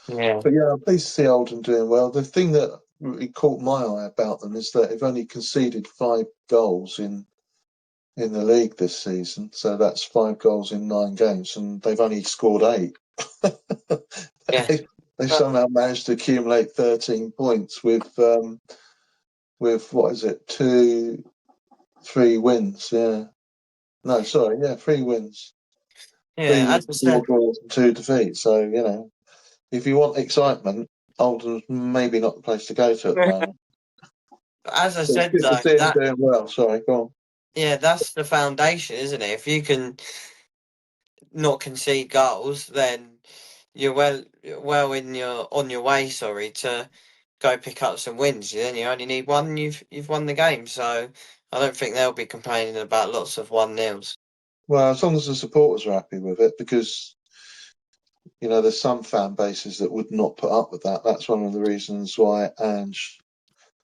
Yeah. But yeah, I'm pleased to see Oldham doing well. The thing that really caught my eye about them is that they've only conceded 5 goals in the league this season. So that's 5 goals in 9 games, and they've only scored 8. Yeah. They somehow managed to accumulate 13 points with what is it, 3 wins? Yeah, no, sorry, yeah, 3 wins, 3 Yeah, wins, as I 4 said, draws, and 2 defeats. So if you want excitement, Oldham's maybe not the place to go to at the moment. as I So it's said good to though, see him that doing well. Sorry, go on. yeah, that's the foundation, isn't it? If you can not concede goals, then you're well in your on your way. Sorry, to go pick up some wins. Then you only need one. And you've won the game. So I don't think they'll be complaining about lots of 1-0s. Well, as long as the supporters are happy with it, because there's some fan bases that would not put up with that. That's one of the reasons why Ange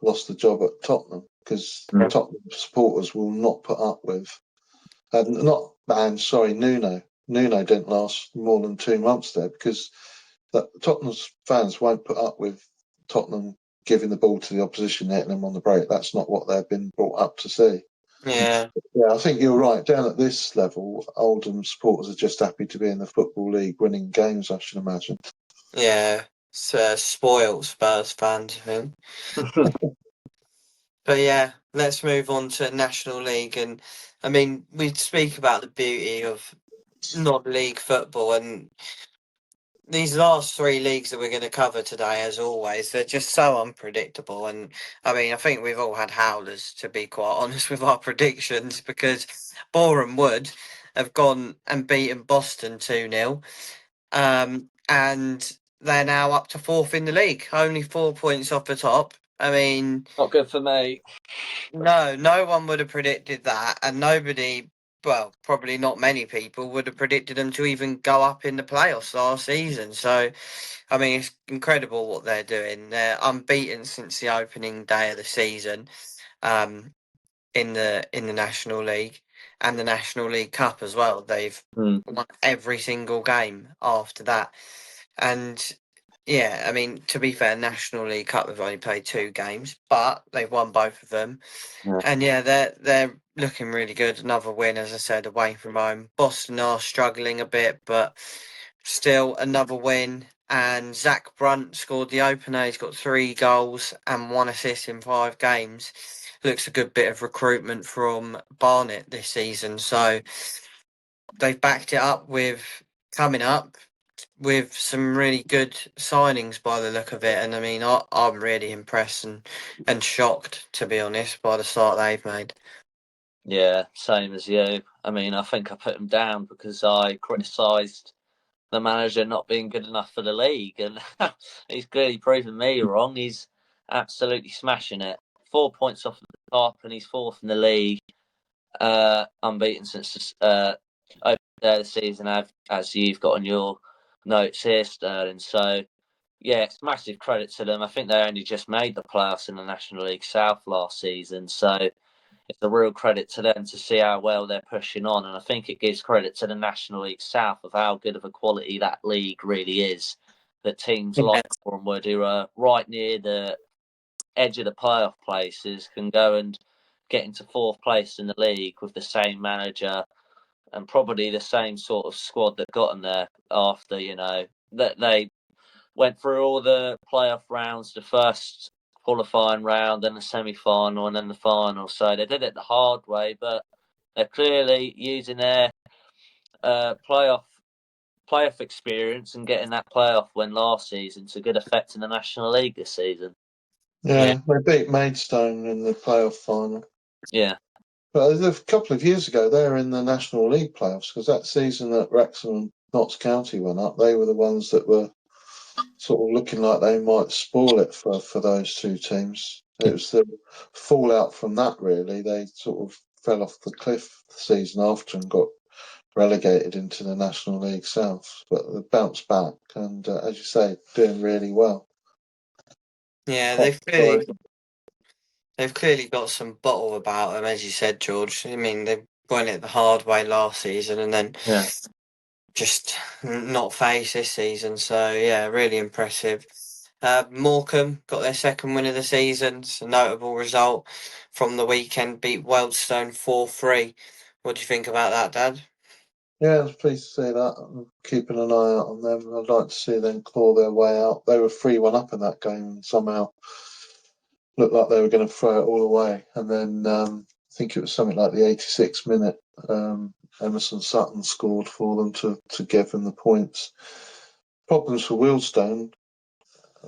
lost the job at Tottenham, because Tottenham supporters will not put up with. Not Ange, sorry, Nuno. Nuno didn't last more than 2 months there because Tottenham's fans won't put up with Tottenham giving the ball to the opposition, hitting them on the break. That's not what they've been brought up to see. Yeah, Yeah, I think you're right. Down at this level, Oldham supporters are just happy to be in the Football League winning games, I should imagine. yeah. It's spoiled Spurs fans, I think. But yeah, let's move on to National League, and I mean we speak about the beauty of non-league football, and these last 3 leagues that we're going to cover today, as always, they're just so unpredictable. And I mean, I think we've all had howlers, to be quite honest, with our predictions, because Boreham Wood have gone and beaten Boston 2-0. And they're now up to 4th in the league, only 4 points off the top. I mean, Not good for me. no one would have predicted that, and nobody, well, probably not many people would have predicted them to even go up in the playoffs last season. So, I mean, it's incredible what they're doing. They're unbeaten since the opening day of the season, in the National League and the National League Cup as well. They've won every single game after that, and yeah, I mean, to be fair, National League Cup they've only played 2 games, but they've won both of them. Yeah. And yeah, they're looking really good. Another win, as I said, away from home. Boston are struggling a bit, but still another win. And Zach Brunt scored the opener. He's got 3 goals and 1 assist in 5 games. Looks a good bit of recruitment from Barnet this season. So they've backed it up with coming up with some really good signings by the look of it. And I mean, I'm really impressed and shocked, to be honest, by the start they've made. Yeah, same as you. I mean, I think I put him down because I criticised the manager not being good enough for the league, and he's clearly proven me wrong. He's absolutely smashing it. 4 points off the top, and he's 4th in the league, unbeaten since opening day of the season, as you've got on your notes here, Sterling. So, yeah, it's massive credit to them. I think they only just made the playoffs in the National League South last season, so it's a real credit to them to see how well they're pushing on. And I think it gives credit to the National League South of how good of a quality that league really is. That teams like Boreham Wood, who are right near the edge of the playoff places, can go and getting to 4th place in the league with the same manager and probably the same sort of squad that got them there after, that they went through all the playoff rounds, the first qualifying round, then the semi-final, and then the final. So they did it the hard way, but they're clearly using their playoff experience and getting that playoff win last season to good effect in the National League this season. Yeah, they beat Maidstone in the playoff final. Yeah. But a couple of years ago, they were in the National League playoffs because that season that Wrexham and Notts County went up, they were the ones that were sort of looking like they might spoil it for those two teams. It was the fallout from that, really. They sort of fell off the cliff the season after and got relegated into the National League South. But they bounced back and, as you say, doing really well. Yeah, they've clearly got some bottle about them, as you said, George. I mean, they won it the hard way last season and then just not face this season. So, yeah, really impressive. Morecambe got their second win of the season. It's a notable result from the weekend, beat Wealdstone 4-3. What do you think about that, Dad? Yeah, I was pleased to see that. I'm keeping an eye out on them. I'd like to see them claw their way out. They were 3-1 up in that game and somehow looked like they were going to throw it all away. And then I think it was something like the 86th minute. Emerson Sutton scored for them to give them the points. Problems for Wealdstone.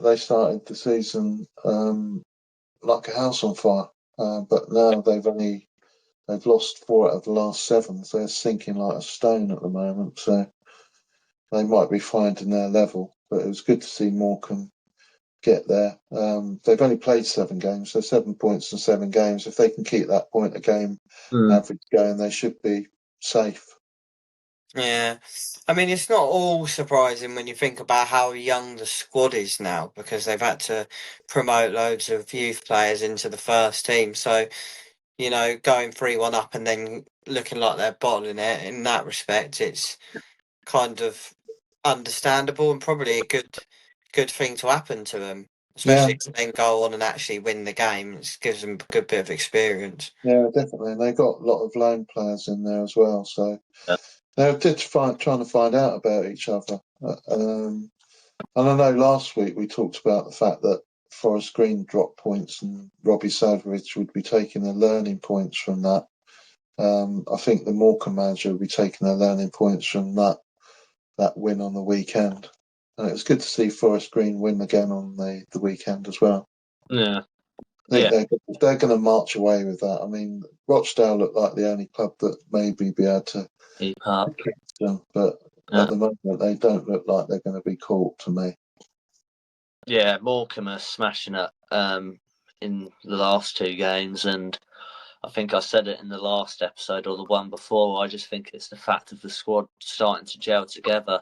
They started the season like a house on fire, but now they've lost 4 out of the last 7. So they're sinking like a stone at the moment. So they might be finding their level. But it was good to see Morecambe get there. They've only played 7 games, so 7 points in 7 games. If they can keep that point a game average going, they should be safe. Yeah, I mean, it's not all surprising when you think about how young the squad is now because they've had to promote loads of youth players into the first team. So, going 3-1 up and then looking like they're bottling it in that respect, it's kind of understandable and probably a good thing to happen to them, especially if they go on and actually win the game. It gives them a good bit of experience. Yeah, definitely. And they got a lot of loan players in there as well. So they're trying to find out about each other. And I know last week we talked about the fact that Forest Green dropped points and Robbie Sadovich would be taking the learning points from that. I think the Morecambe manager will be taking their learning points from that win on the weekend. And it was good to see Forest Green win again on the weekend as well. Yeah. I think they're going to march away with that. I mean, Rochdale look like the only club that maybe be able to keep up. Them, but at the moment they don't look like they're going to be caught to me. Yeah, Morecambe are smashing it in the last 2 games, and I think I said it in the last episode or the one before. I just think it's the fact of the squad starting to gel together.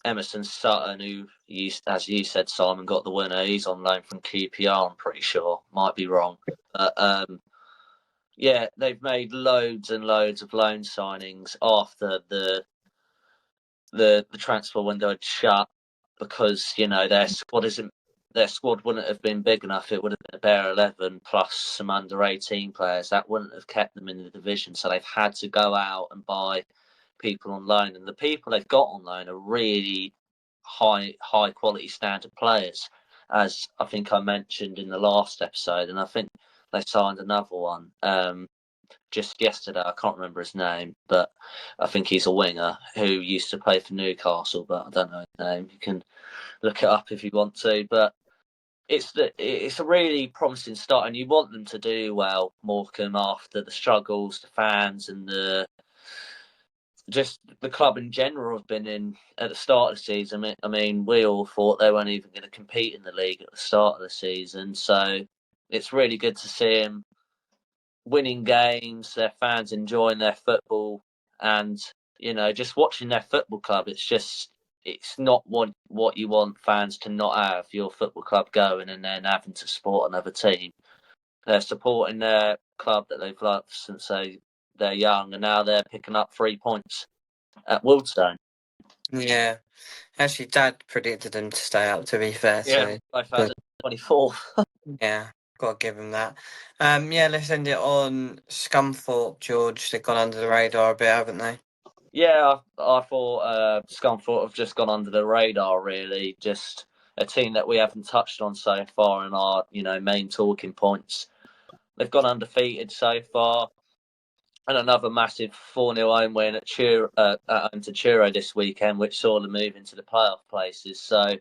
Emerson Sutton, who, as you said, Simon, got the winner. He's on loan from QPR, I'm pretty sure. Might be wrong. But, yeah, they've made loads and loads of loan signings after the transfer window had shut because, their squad wouldn't have been big enough. It would have been a bare 11 plus some under 18 players. That wouldn't have kept them in the division. So they've had to go out and buy people on loan, and the people they've got on loan are really high quality standard players, as I think I mentioned in the last episode. And I think they signed another one just yesterday. I can't remember his name, but I think he's a winger who used to play for Newcastle, but I don't know his name. You can look it up if you want to. But it's a really promising start, and you want them to do well, Morecambe, after the struggles the fans and the club in general have been in at the start of the season. I mean, we all thought they weren't even going to compete in the league at the start of the season, so it's really good to see them winning games, their fans enjoying their football, and just watching their football club. It's not what you want fans to not have your football club going and then having to support another team. They're supporting their club that they've loved since they're young, and now they're picking up 3 points at Wealdstone. Yeah, actually, Dad predicted them to stay up. To be fair, yeah, so 2024. yeah. got to give them that. Yeah, let's end it on Scunthorpe, George. They've gone under the radar a bit, haven't they? Yeah, I thought Scunthorpe have just gone under the radar, really. Just a team that we haven't touched on so far in our, main talking points. They've gone undefeated so far, and another massive 4-0 home win at home to Truro this weekend, which saw them move into the playoff places. So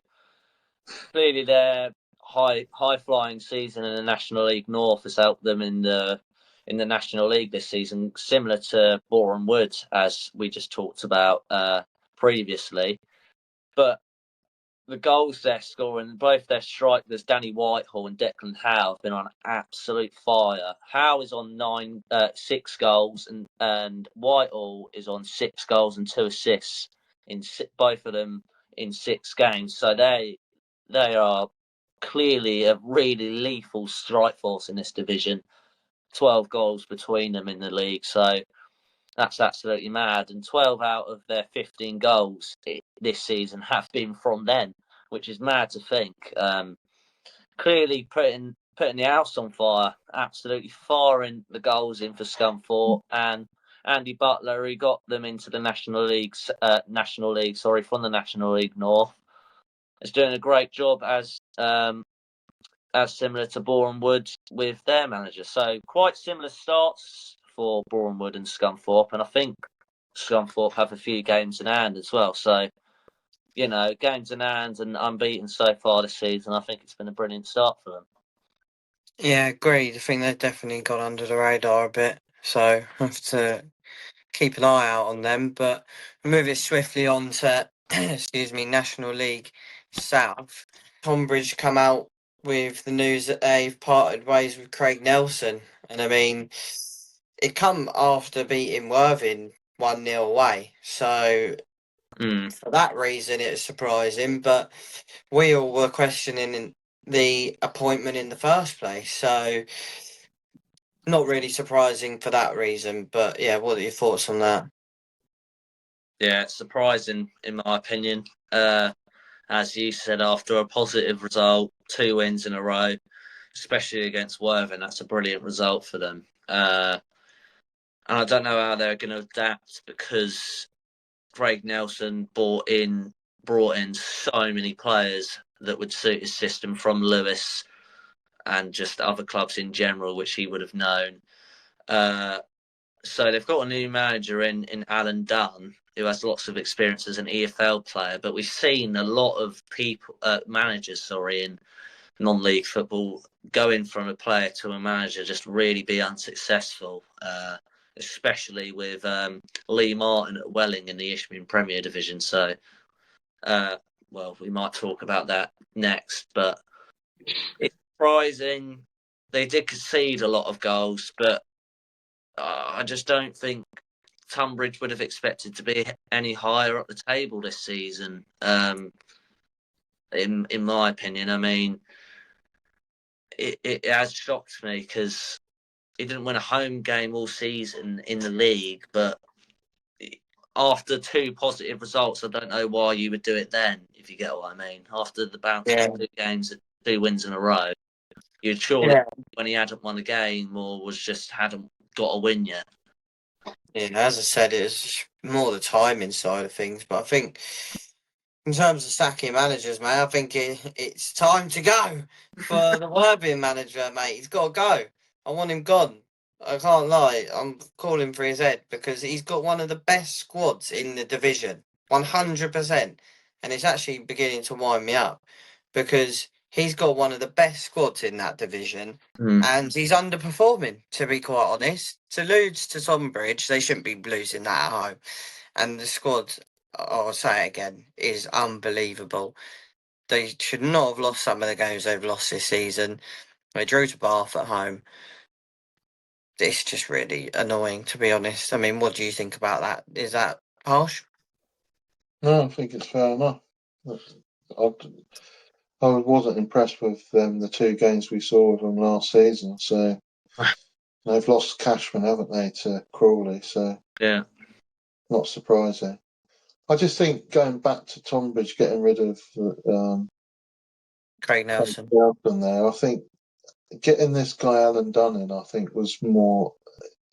clearly, their high flying season in the National League North has helped them in the National League this season, similar to Boreham Wood, as we just talked about previously. But the goals they're scoring, both their strikers, Danny Whitehall and Declan Howe, have been on absolute fire. Howe is on 6 goals, and Whitehall is on 6 goals and 2 assists in both of them in 6 games. So they are clearly a really lethal strike force in this division. 12 goals between them in the league, so that's absolutely mad. And 12 out of their 15 goals this season have been from them, which is mad to think. Clearly putting the house on fire, absolutely firing the goals in for Scunthorpe. And Andy Butler, who got them into the National League from the National League North, is doing a great job as similar to Boreham Wood with their manager. So quite similar starts for Boreham Wood and Scunthorpe, and I think Scunthorpe have a few games in hand as well. So, games in hand and unbeaten so far this season. I think it's been a brilliant start for them. Yeah, agreed. I think they've definitely gone under the radar a bit, so have to keep an eye out on them. But we'll move it swiftly on to, National League South. Tonbridge come out with the news that they've parted ways with Craig Nelson. And I mean, it come after beating Worthing 1-0 away. So for that reason, it's surprising. But we all were questioning the appointment in the first place. So not really surprising for that reason. But yeah, what are your thoughts on that? Yeah, it's surprising in my opinion. As you said, after a positive result, 2 wins in a row, especially against Worthing, that's a brilliant result for them. And I don't know how they're going to adapt because Craig Nelson brought in so many players that would suit his system from Lewis and just other clubs in general, which he would have known. So they've got a new manager in Alan Dunn, who has lots of experience as an EFL player. But we've seen a lot of managers, in non-league football, going from a player to a manager just really be unsuccessful. Especially with Lee Martin at Welling in the Isthmian Premier Division. So, we might talk about that next. But it's surprising. They did concede a lot of goals, but I just don't think Tunbridge would have expected to be any higher up the table this season. In my opinion, I mean, it has shocked me because he didn't win a home game all season in the league, but after 2 positive results, I don't know why you would do it then, if you get what I mean. After the bounce of 2 games, 2 wins in a row, you'd surely, when he hadn't won a game or hadn't got a win yet. Yeah, as I said, it's more the timing side of things, but I think in terms of sacking managers, mate, I think it's time to go for the Worthing manager, mate. He's got to go. I want him gone. I can't lie. I'm calling for his head because he's got one of the best squads in the division, 100%. And it's actually beginning to wind me up because he's got one of the best squads in that division and he's underperforming, to be quite honest. To lose to Tonbridge, they shouldn't be losing that at home. And the squad, I'll say it again, is unbelievable. They should not have lost some of the games they've lost this season. They drew to Bath at home. It's just really annoying, to be honest. I mean, what do you think about that? Is that harsh? No, I think it's fair enough. I wasn't impressed with the 2 games we saw of them last season. So they've lost Cashman, haven't they, to Crawley? So yeah, not surprising. I just think going back to Tonbridge, getting rid of Craig Nelson. there, I think getting this guy Alan Dunn in, I think, was more.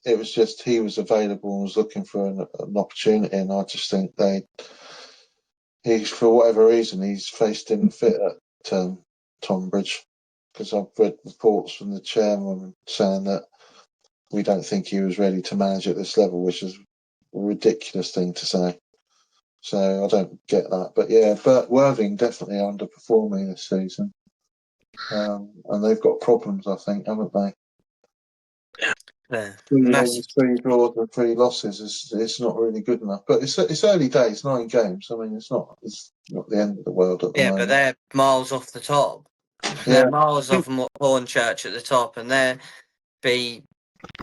It was just he was available and was looking for an opportunity, and I just think he's for whatever reason his face didn't fit at Tonbridge, because I've read reports from the chairman saying that we don't think he was ready to manage at this level, which is a ridiculous thing to say. So I don't get that. But yeah, Worthing definitely underperforming this season. And they've got problems, I think, haven't they? Yeah, 3 massive. wins, 3 draws, and 3 losses. It's not really good enough. But it's early days, 9 games. I mean, it's not the end of the world at the Yeah, moment. but they're miles off the top. They're miles off Hornchurch at the top, and they're be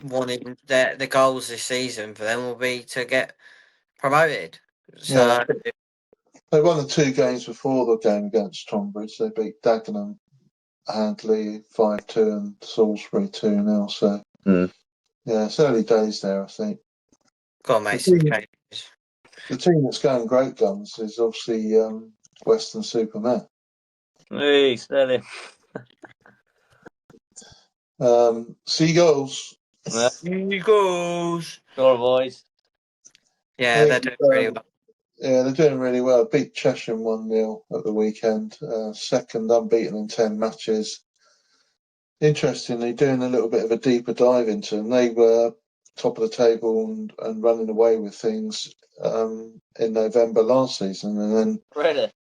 wanting the goals this season for them will be to get promoted. So they won the 2 games before the game against Tonbridge. They beat Dagenham, Handley 5-2, and Salisbury 2-0. So yeah, it's early days there, I think. gotta make some changes. The team that's going great guns is obviously Western-super-Mare. Hey, Sterling. Seagulls. Eagles. Go on, boys. Yeah, they're doing really well. Yeah, they're doing really well. Beat Cheshire 1-0 at the weekend. Second unbeaten in 10 matches. Interestingly, doing a little bit of a deeper dive into them. They were top of the table and running away with things in November last season, and then Really?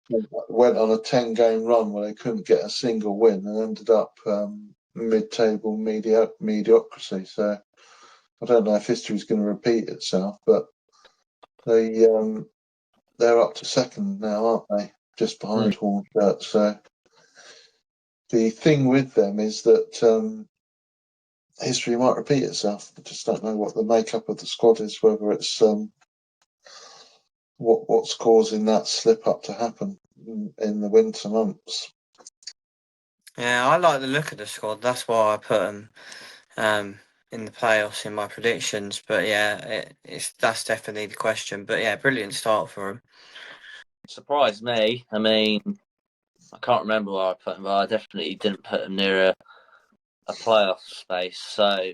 went on a 10-game run where they couldn't get a single win and ended up mid-table mediocrity. So I don't know if history's going to repeat itself, but they're up to second now, aren't they? Just behind Hornchurch. So the thing with them is that history might repeat itself. I just don't know what the makeup of the squad is, whether it's what's causing that slip up to happen in the winter months. Yeah, I like the look of the squad. That's why I put them in the playoffs in my predictions. But yeah, that's definitely the question. But yeah, brilliant start for them. Surprised me. I mean, I can't remember where I put them, but I definitely didn't put them near a playoff space. So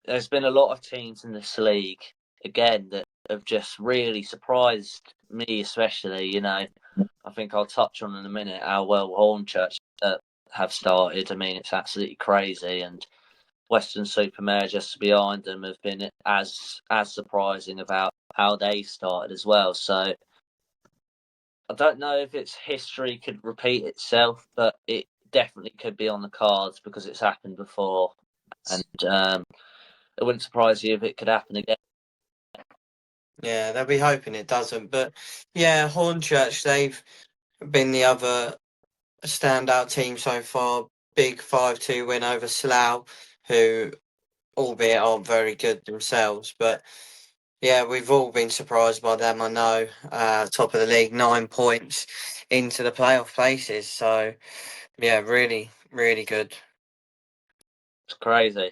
there's been a lot of teams in this league, again, that have just really surprised me, especially. You know, I think I'll touch on in a minute how well Hornchurch have started. I mean, it's absolutely crazy. And Western-super-Mare just behind them have been as surprising about how they started as well. So I don't know if its history could repeat itself, but it definitely could be on the cards because it's happened before, and it wouldn't surprise you if it could happen again. Yeah, they'll be hoping it doesn't. But yeah, Hornchurch, they've been the other standout team so far. Big 5-2 win over Slough, who albeit aren't very good themselves. But yeah, we've all been surprised by them, I know. Top of the league, 9 points into the playoff places. So yeah, really, really good. It's crazy.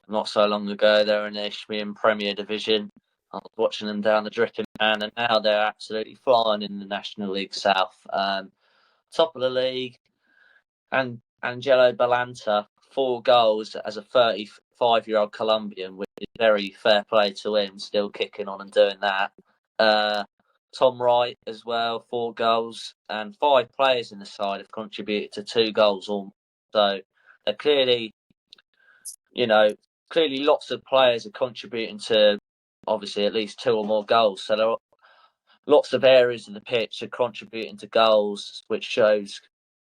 Not so long ago, they were in the Isthmian Premier Division. I was watching them down the dripping pan, and now they're absolutely flying in the National League South. Top of the league, and Angelo Balanta, 4 goals as a 35-year-old Colombian, which is very fair play to him, still kicking on and doing that. Tom Wright as well, 4 goals, and 5 players in the side have contributed to 2 goals. So they're clearly lots of players are contributing to obviously at least 2 or more goals. So there are lots of areas of the pitch are contributing to goals, which shows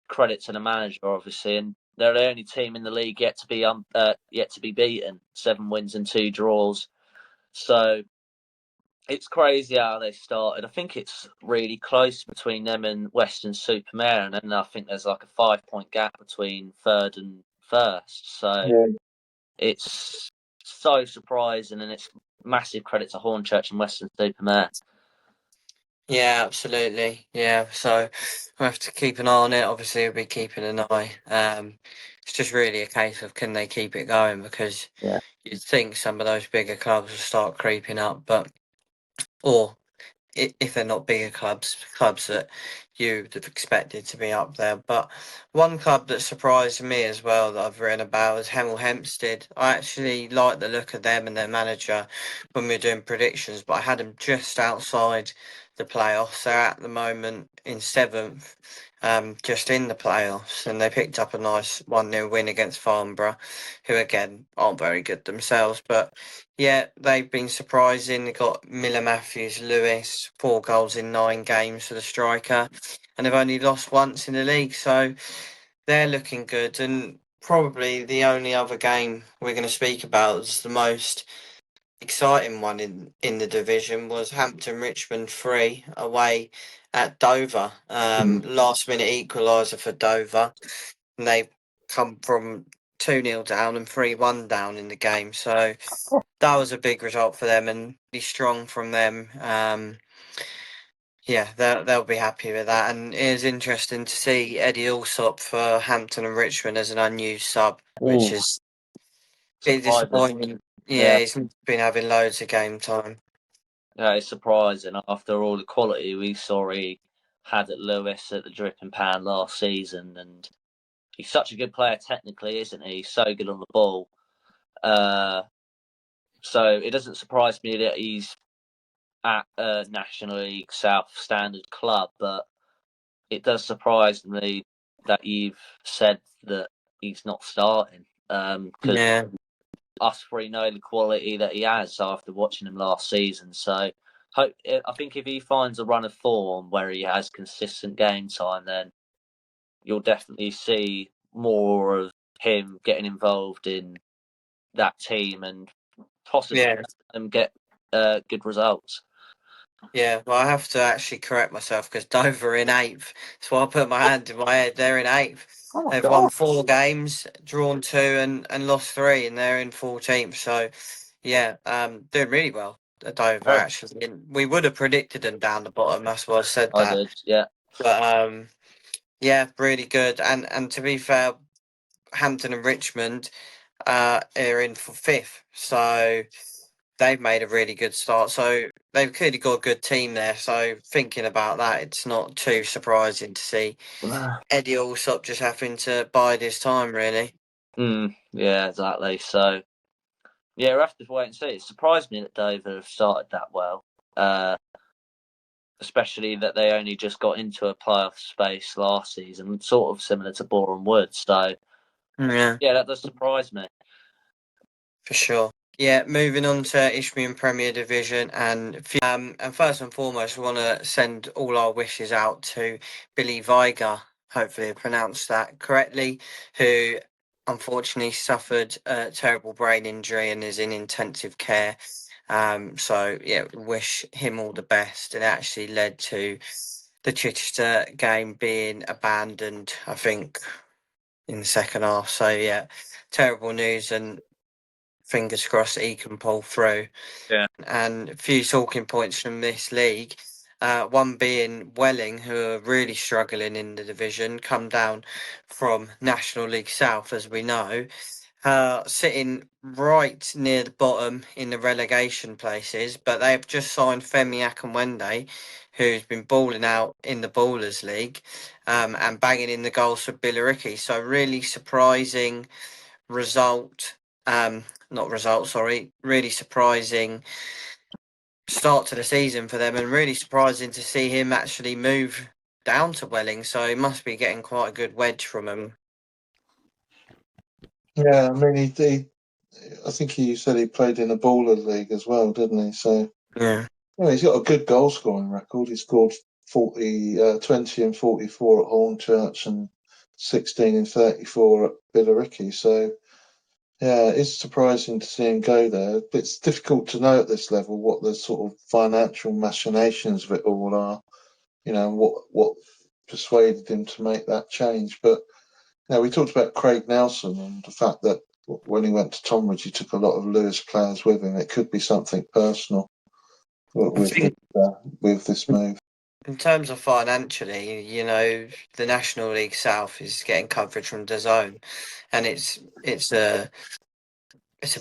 credit to the manager, obviously. And they're the only team in the league yet to be beaten. 7 wins and 2 draws. So it's crazy how they started. I think it's really close between them and Western-super-Mare, and then I think there's like a 5-point gap between third and first. So it's so surprising, and it's massive credit to Hornchurch and Western-super-Mare. Yeah, absolutely. Yeah, so we have to keep an eye on it. Obviously, we'll be keeping an eye. It's just really a case of can they keep it going, because you'd think some of those bigger clubs will start creeping up, or if they're not bigger clubs that you would have expected to be up there. But one club that surprised me as well that I've written about is Hemel Hempstead. I actually like the look of them and their manager when we were doing predictions, but I had them just outside the playoffs. They're at the moment in seventh, just in the playoffs, and they picked up a nice 1-0 win against Farnborough, who again aren't very good themselves. But yeah, they've been surprising. They got Miller, Matthews, Lewis, 4 goals in 9 games for the striker, and they've only lost once in the league, so they're looking good. And probably the only other game we're going to speak about is the most exciting one in the division was Hampton Richmond 3 away at Dover. Last minute equaliser for Dover, and they've come from 2-0 down and 3-1 down in the game. So that was a big result for them and be strong from them. Yeah, they'll be happy with that. And it is interesting to see Eddie Allsop for Hampton and Richmond as an unused sub, which is a bit surprising. disappointing. Yeah. He's been having loads of game time. Yeah, it's surprising after all the quality we saw he had at Lewis at the Dripping Pan last season, and he's such a good player technically, isn't he? He's so good on the ball. So it doesn't surprise me that he's at a National League South standard club, but it does surprise me that you've said that he's not starting. Because us three know the quality that he has after watching him last season. So I think if he finds a run of form where he has consistent game time, then you'll definitely see more of him getting involved in that team and possibly get good results. Yeah, well, I have to actually correct myself because Dover in 8th. So I put my hand in my head. They're in 8th. They've won 4 games, drawn 2, and lost 3, and they're in 14th. So, yeah, doing really well at Dover, actually. And we would have predicted them down the bottom. That's why I said that. I did, yeah. But, yeah, really good. And to be fair, Hampton and Richmond are in for 5th. So they've made a really good start. So they've clearly got a good team there. So thinking about that, it's not too surprising to see Eddie Allsop just having to bide his time, really. Yeah, exactly. So, yeah, we'll have to wait and see. It surprised me that Dover have started that well, especially that they only just got into a playoff space last season, sort of similar to Boreham Wood. So, yeah, that does surprise me. For sure. Yeah, moving on to Isthmian Premier Division, and first and foremost, we want to send all our wishes out to Billy Viger. Hopefully, I pronounced that correctly. Who unfortunately suffered a terrible brain injury and is in intensive care. So yeah, wish him all the best. It actually led to the Chichester game being abandoned, I think, in the second half. So yeah, terrible news, and fingers crossed he can pull through. Yeah. And a few talking points from this league. One being Welling, who are really struggling in the division, come down from National League South, as we know, sitting right near the bottom in the relegation places. But they've just signed Femi Akinwende, who's been balling out in the Ballers League, and banging in the goals for Billericay. So really surprising result. Not result, sorry. Really surprising start to the season for them, and really surprising to see him actually move down to Welling. So he must be getting quite a good wedge from him. Yeah, I mean, I think he said he played in the Baller League as well, didn't he? So Yeah. he's got a good goal scoring record. He scored 20 and 44 at Hornchurch and 16 and 34 at Billericay. So yeah, it's surprising to see him go there. It's difficult to know at this level what the sort of financial machinations of it all are. You know, what persuaded him to make that change. But we talked about Craig Nelson and the fact that when he went to Tonbridge, he took a lot of Lewis players with him. It could be something personal with this move. In terms of financially, the National League South is getting coverage from DAZN, and it's a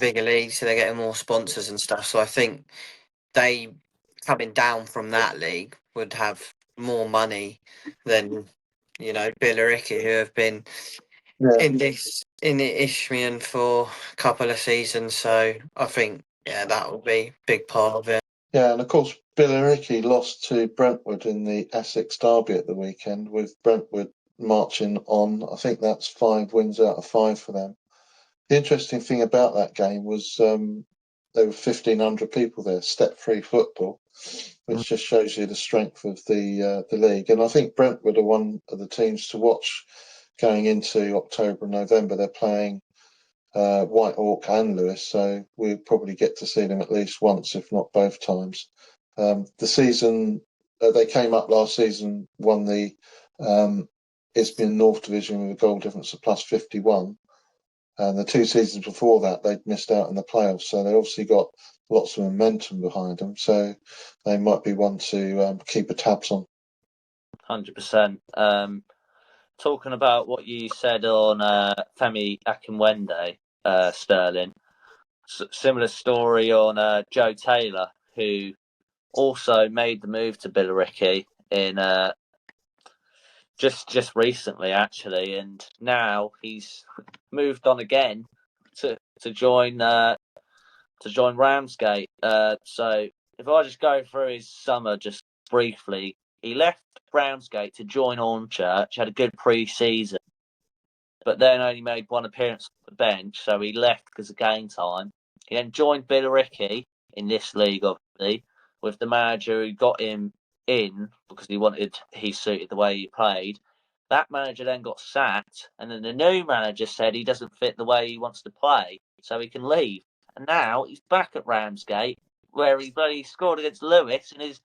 bigger league, so they're getting more sponsors and stuff. So I think they coming down from that league would have more money than Billericay, who have been in the Isthmian for a couple of seasons. So I think that will be a big part of it. Yeah, and of course Billericay lost to Brentwood in the Essex Derby at the weekend, with Brentwood marching on. I think that's 5 wins out of 5 for them. The interesting thing about that game was there were 1,500 people there, step-free football, which just shows you the strength of the league. And I think Brentwood are one of the teams to watch going into October and November. They're playing White Hawk and Lewis, so we'll probably get to see them at least once, if not both times. The season they came up last season, won the Isthmian North Division with a goal difference of plus 51. And the 2 seasons before that, they'd missed out in the playoffs. So they obviously got lots of momentum behind them. So they might be one to keep a tabs on. 100%. Talking about what you said on Femi Akinwende, Sterling, similar story on Joe Taylor, who also made the move to Billericay in just recently, actually, and now he's moved on again to join Ramsgate. So if I just go through his summer just briefly, he left Ramsgate to join Hornchurch, had a good pre-season, but then only made one appearance on the bench, so he left because of game time. He then joined Billericay in this league, obviously, with the manager who got him in because he suited the way he played. That manager then got sacked, and then the new manager said he doesn't fit the way he wants to play, so he can leave. And now he's back at Ramsgate, where he scored against Lewis in his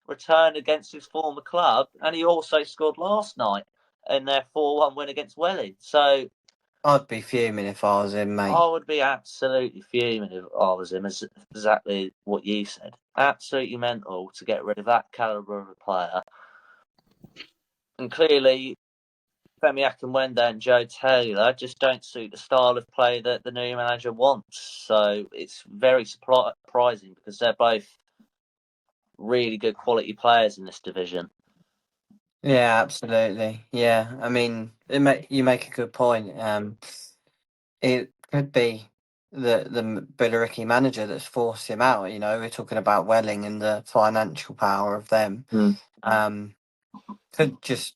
return against his former club, and he also scored last night in their 4-1 win against Welling. So I'd be fuming if I was him, mate. I would be absolutely fuming if I was him. Exactly what you said. Absolutely mental to get rid of that calibre of a player. And clearly, Femi Akinwende and Joe Taylor just don't suit the style of play that the new manager wants. So it's very surprising because they're both really good quality players in this division. Yeah, absolutely. Yeah, I mean, you make a good point. It could be the Billericay manager that's forced him out. We're talking about Welling and the financial power of them. Could just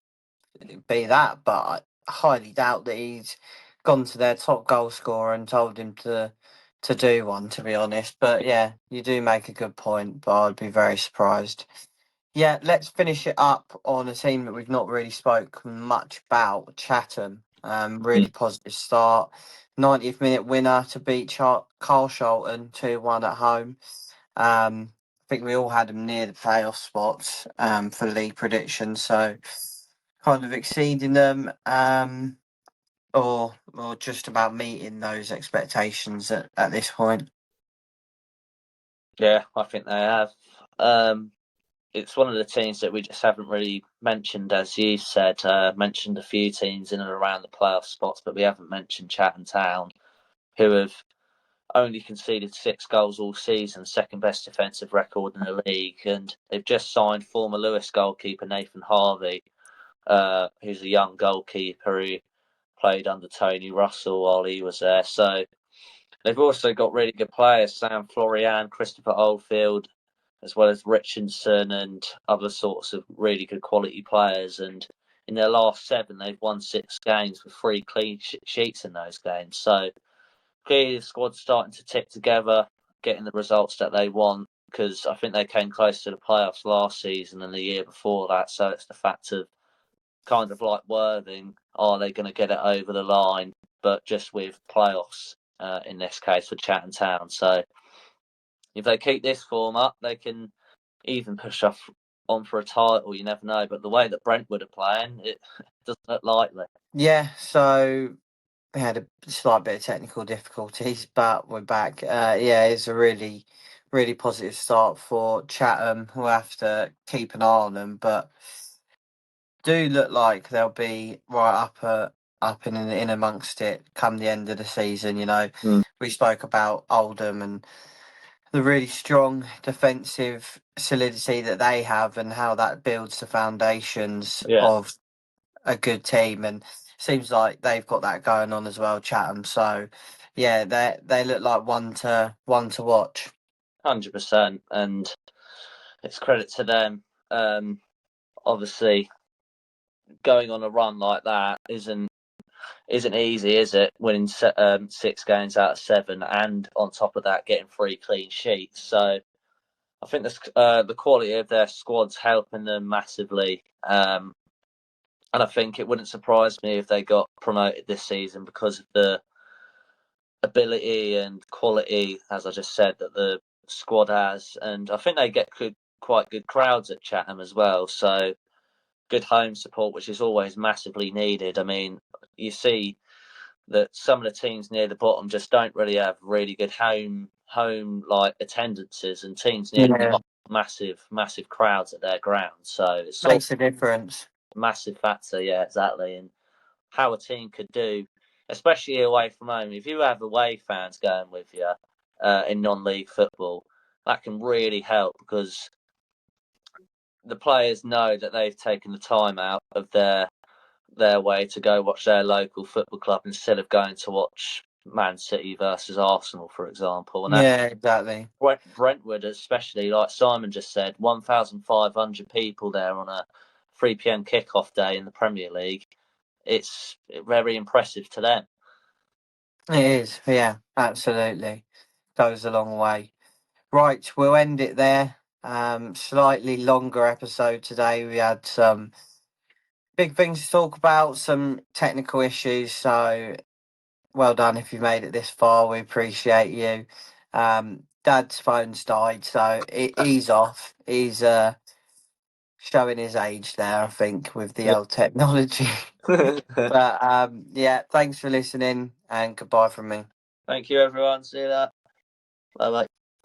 be that, but I highly doubt that he's gone to their top goal scorer and told him to do one, to be honest. But yeah, you do make a good point, but I'd be very surprised. Yeah, let's finish it up on a team that we've not really spoken much about, Chatham. Really positive start. 90th minute winner to beat Carl Sholton 2-1 at home. I think we all had them near the playoff spots for league predictions, so kind of exceeding them or just about meeting those expectations at this point. Yeah, I think they have. It's one of the teams that we just haven't really mentioned, as you said. Mentioned a few teams in and around the playoff spots, but we haven't mentioned Chatham Town, who have only conceded 6 goals all season, second best defensive record in the league, and they've just signed former Lewis goalkeeper Nathan Harvey, who's a young goalkeeper who played under Tony Russell while he was there. So they've also got really good players, Sam Florian, Christopher Oldfield, as well as Richardson and other sorts of really good quality players. And in their last 7, they've won 6 games with 3 clean sheets in those games. So clearly the squad's starting to tick together, getting the results that they want, because I think they came close to the playoffs last season and the year before that. So it's the fact of kind of like Worthing, are they going to get it over the line? But just with playoffs in this case for Chatham Town. So if they keep this form up, they can even push off on for a title. You never know. But the way that Brentwood are playing, it doesn't look likely. Yeah, so we had a slight bit of technical difficulties, but we're back. Yeah, it's a really, really positive start for Chatham. We'll have to keep an eye on them, but do look like they'll be right up in amongst it come the end of the season. We spoke about Oldham the really strong defensive solidity that they have and how that builds the foundations of a good team. And seems like they've got that going on as well, Chatham. So yeah, they look like one to watch. 100%, and it's credit to them. Obviously, going on a run like that isn't easy, is it? Winning 6 games out of 7, and on top of that, getting 3 clean sheets. So I think the quality of their squad's helping them massively. And I think it wouldn't surprise me if they got promoted this season because of the ability and quality, as I just said, that the squad has. And I think they get quite good crowds at Chatham as well. So good home support, which is always massively needed. I mean, you see that some of the teams near the bottom just don't really have really good home like attendances, and teams near the bottom massive crowds at their ground. So it's Makes a difference. Massive factor, yeah, exactly. And how a team could do, especially away from home. If you have away fans going with you in non-league football, that can really help because the players know that they've taken the time out of their way to go watch their local football club instead of going to watch Man City versus Arsenal, for example. And exactly. Brentwood, especially, like Simon just said, 1,500 people there on a 3 p.m. kickoff day in the Premier League. It's very impressive to them. It is, yeah, absolutely. Goes a long way. Right, we'll end it there. Slightly longer episode today. We had some big things to talk about, some technical issues. So well done if you made it this far. We appreciate you. Dad's phone's died, so he's off. He's showing his age there, I think, with the old technology. But yeah, thanks for listening and goodbye from me. Thank you, everyone. See you later. Bye bye.